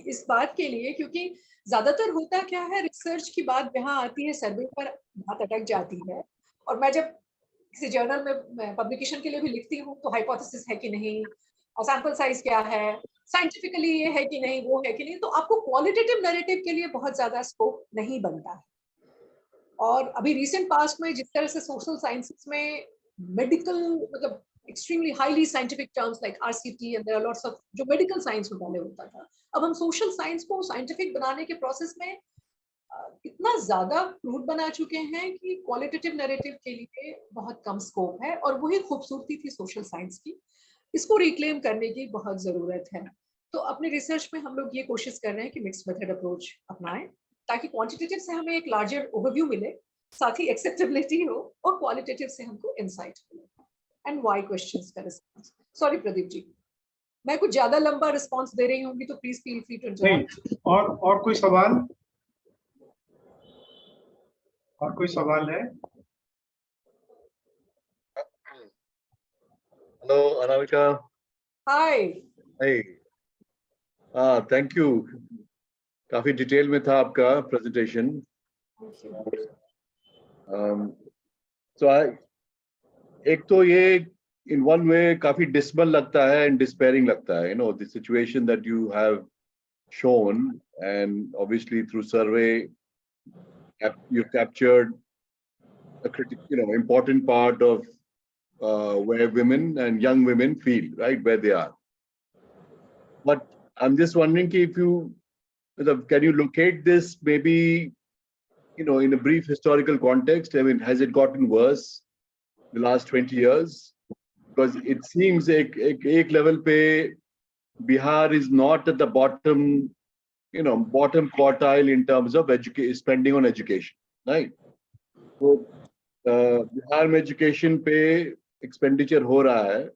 इस बात के लिए, क्योंकि ज्यादातर होता क्या है, रिसर्च की बात जहाँ आती है सर्वे पर बात अटक जाती है, और मैं जब किसी जर्नल में पब्लिकेशन के लिए भी लिखती हूँ तो हाइपोथेसिस है कि नहीं, और सैंपल साइज क्या है, साइंटिफिकली ये है कि नहीं, वो है कि नहीं, तो आपको क्वालिटेटिव नैरेटिव के लिए बहुत ज्यादा स्कोप नहीं बनता है। और अभी रिसेंट पास्ट में जिस तरह से सोशल साइंसेस में मेडिकल, मतलब extremely highly scientific terms like RCT, and there are lots of जो मेडिकल साइंस में पहले होता था, अब हम सोशल साइंस को साइंटिफिक बनाने के प्रोसेस में इतना ज्यादा फ्लूइड बना चुके हैं कि क्वालिटेटिव नैरेटिव के लिए बहुत कम स्कोप है, और वही खूबसूरती थी सोशल साइंस की। इसको रिक्लेम करने की बहुत जरूरत है। तो अपने रिसर्च में हम लोग ये कोशिश कर रहे हैं कि मिक्स्ड मेथड अप्रोच अपनाएं, ताकि क्वांटिटेटिव से हमें एक लार्जर ओवरव्यू मिले, साथ ही एक्सेप्टेबिलिटी हो, और क्वालिटेटिव से हमको इंसाइट मिले। एंड व्हाई क्वेश्चंस का रिस्पांस। सॉरी प्रदीप जी, मैं कुछ ज्यादा लंबा रिस्पांस दे रही होंगी, तो please feel free to interrupt. और कोई सवाल? और कोई सवाल है? Hello Anamika. Hi. Thank you, काफी डिटेल में था आपका प्रेजेंटेशन। So एक तो ये in one way काफी dismal लगता है and despairing लगता है, the situation that you have shown, and obviously through survey you've captured a critical, important part of where women and young women feel, right, where they are. But I'm just wondering if you can you locate this maybe, in a brief historical context? I mean, has it gotten worse the last 20 years? Because it seems ek level pe Bihar is not at the bottom, bottom quartile in terms of spending on education, right? So Bihar में education पे expenditure हो रहा है,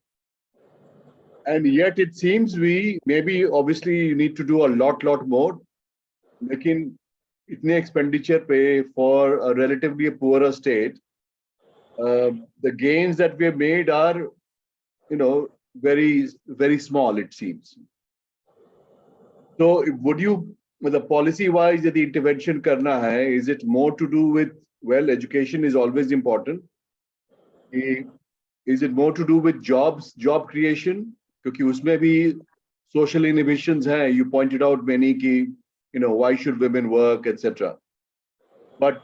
and yet it seems maybe obviously you need to do a lot more, लेकिन इतने expenditure पे for a relatively poorer state, the gains that we have made are, very, very small, it seems. So would you, the policy wise, the intervention karna hai, is it more to do with, well, education is always important. Is it more to do with job creation? Because usme bhi social inhibitions hai. You pointed out many ki, why should women work, etc. But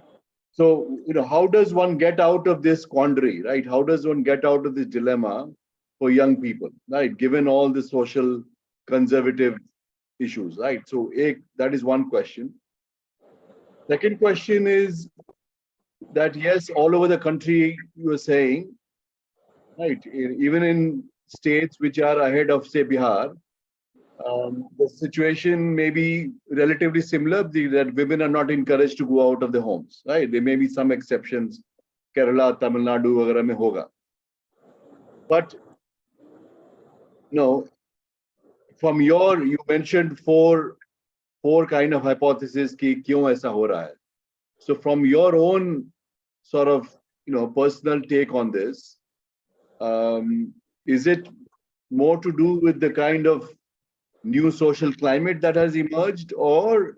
so, how does one get out of this quandary, right? How does one get out of this dilemma for young people, right? Given all the social conservative issues, right? So that is one question. Second question is that, yes, all over the country, you are saying, right, even in states which are ahead of, say, Bihar, the situation may be relatively similar, that women are not encouraged to go out of their homes, right? There may be some exceptions, Kerala, Tamil Nadu, vagara mein hoga. But, from you mentioned four kind of hypotheses ki kyun aisa ho raha hai. So from your own sort of, personal take on this, is it more to do with the kind of new social climate that has emerged, or,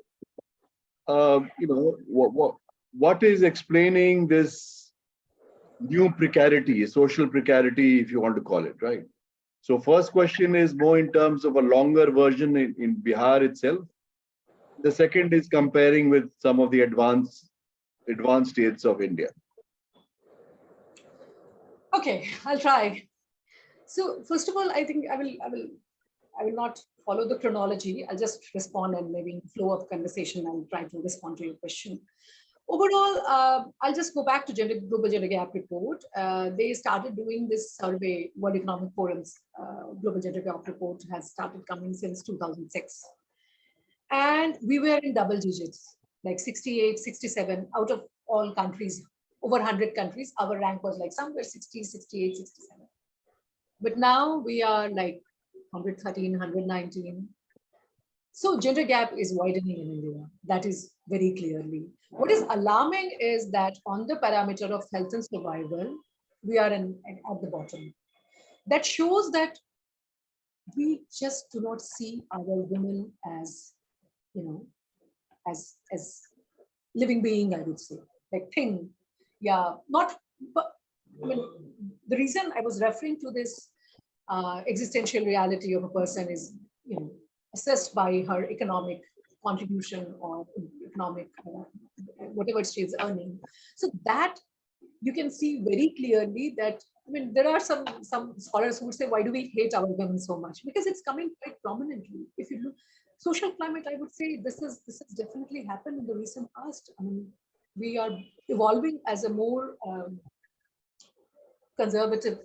what is explaining this new precarity, social precarity, if you want to call it, right? So first question is more in terms of a longer version in Bihar itself. The second is comparing with some of the advanced states of India. Okay, I'll try. So first of all, I think I will not follow the chronology. I'll just respond, and maybe in flow of conversation I'll try to respond to your question. Overall, I'll just go back to Global Gender Gap report. They started doing this survey. World Economic Forum's Global Gender Gap report has started coming since 2006. And we were in double digits, like 68, 67 out of all countries, over 100 countries. Our rank was like somewhere 60, 68, 67. But now we are like 113, 119. So gender gap is widening in India. That is very clearly. What is alarming is that on the parameter of health and survival, we are at the bottom. That shows that we just do not see our women as, as living being, I would say, like thing. Yeah, not, but I mean, the reason I was referring to this existential reality of a person is, assessed by her economic contribution or economic, whatever she is earning. So that you can see very clearly that, I mean, there are some scholars who would say, why do we hate our women so much? Because it's coming quite prominently. If you look, social climate, I would say this has definitely happened in the recent past. I mean, we are evolving as a more conservative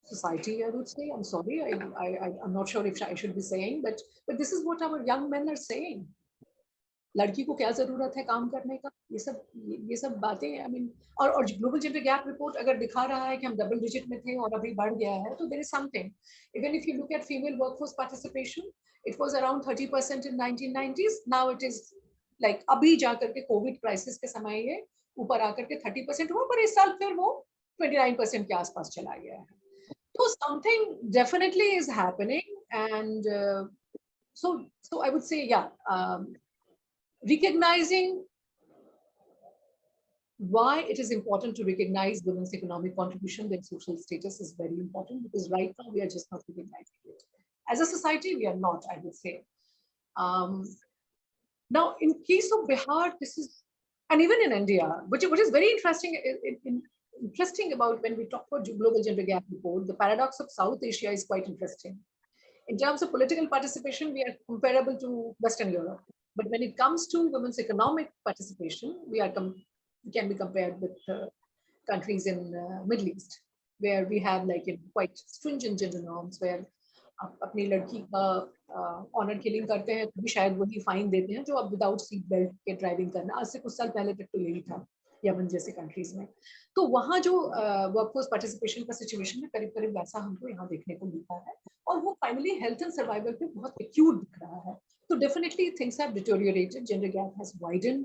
society, I would say. I'm sorry, I'm not sure if I should be saying, but this is what our young men are saying. लड़की को क्या जरूरत है काम करने का, ये सब बातें, I mean, और ग्लोबल जेंडर गैप रिपोर्ट अगर दिखा रहा है कि हम डबल डिजिट में थे और अभी बढ़ गया है, तो there is something. Even if you look at female workforce participation, it was around 30% in 1990s. Now it is like अभी जाकर के कोविड क्राइसिस के समय ये ऊपर आकर के 30% हुआ, पर इस साल फिर वो 29% के आसपास चला गया है. So something definitely is happening, and so I would say, yeah, recognizing why it is important to recognize women's economic contribution, their social status is very important, because right now we are just not recognizing it. As a society, we are not, I would say. Now, in case of Bihar, this is, and even in India, what is very interesting about when we talk about global gender gap report, the paradox of South Asia is quite interesting. In terms of political participation, we are comparable to Western Europe. But when it comes to women's economic participation, we can be compared with countries in Middle East, where we have like quite stringent gender norms, where अपनी लड़की का honour killing करते हैं तो भी शायद वही fine देते हैं जो अब विदाउट सीट बेल्ट के ड्राइविंग करना, आज से कुछ साल पहले तक तो यही था यमन जैसे कंट्रीज में। तो वहाँ जो वर्कफोर्स पार्टिसिपेशन का सिचुएशन है करीब करीब वैसा हमको यहाँ देखने को मिलता है, और वो फाइनली हेल्थ एंड सर्वाइवल पे बहुत एक्यूट दिख रहा है। तो definitely things have deteriorated, gender gap has widened,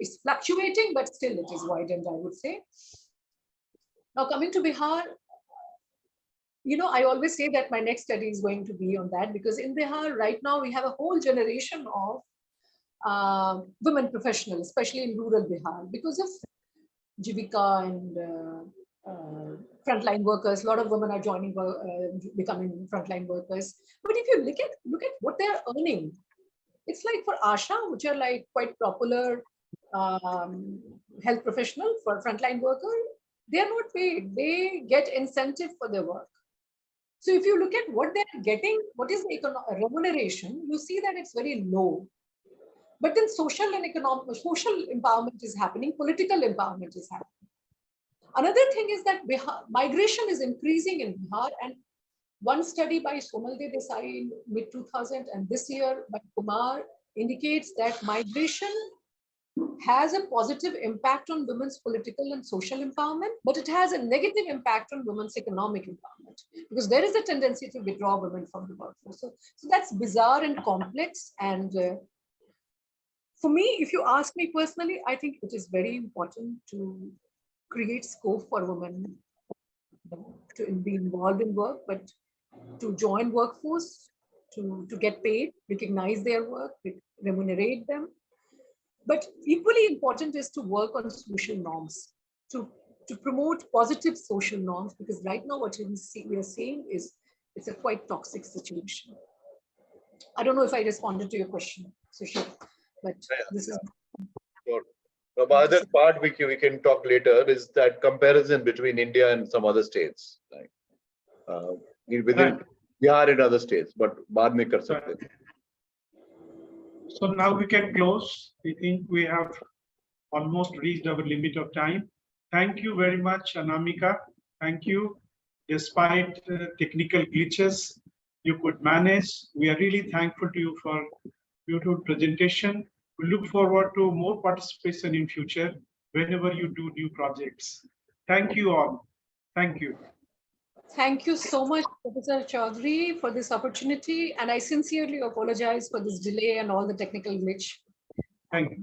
it's fluctuating but still it is widened, I would say. Now coming to Bihar, you know, I always say that my next study is going to be on that, because in Bihar right now we have a whole generation of women professionals, especially in rural Bihar, because of Jivika and frontline workers. A lot of women are joining, becoming frontline workers. But if you look at what they are earning, it's like for ASHA, which are like quite popular health professional, for frontline worker, they are not paid. They get incentive for their work. So if you look at what they're getting, what is the remuneration, you see that it's very low. But then social and economic, social empowerment is happening, political empowerment is happening. Another thing is that Bihar, migration is increasing in Bihar, and one study by Somalde Desai in mid-2000 and this year by Kumar indicates that migration has a positive impact on women's political and social empowerment, but it has a negative impact on women's economic empowerment, because there is a tendency to withdraw women from the workforce. So that's bizarre and complex. And for me, if you ask me personally, I think it is very important to create scope for women to be involved in work, but to join workforce, to get paid, recognize their work, remunerate them. But equally important is to work on social norms, to promote positive social norms, because right now what we are seeing is it's a quite toxic situation. I don't know if I responded to your question, Sushil, but this is. Sure. The other part we can talk later is that comparison between India and some other states, like within Bihar and other states, but baad mein kar sakte hain. So now we can close. I think we have almost reached our limit of time. Thank you very much, Anamika. Thank you. Despite technical glitches, you could manage. We are really thankful to you for your presentation. We look forward to more participation in future whenever you do new projects. Thank you all. Thank you. Thank you so much, Professor Chaudhary, for this opportunity. And I sincerely apologize for this delay and all the technical glitch. Thank you.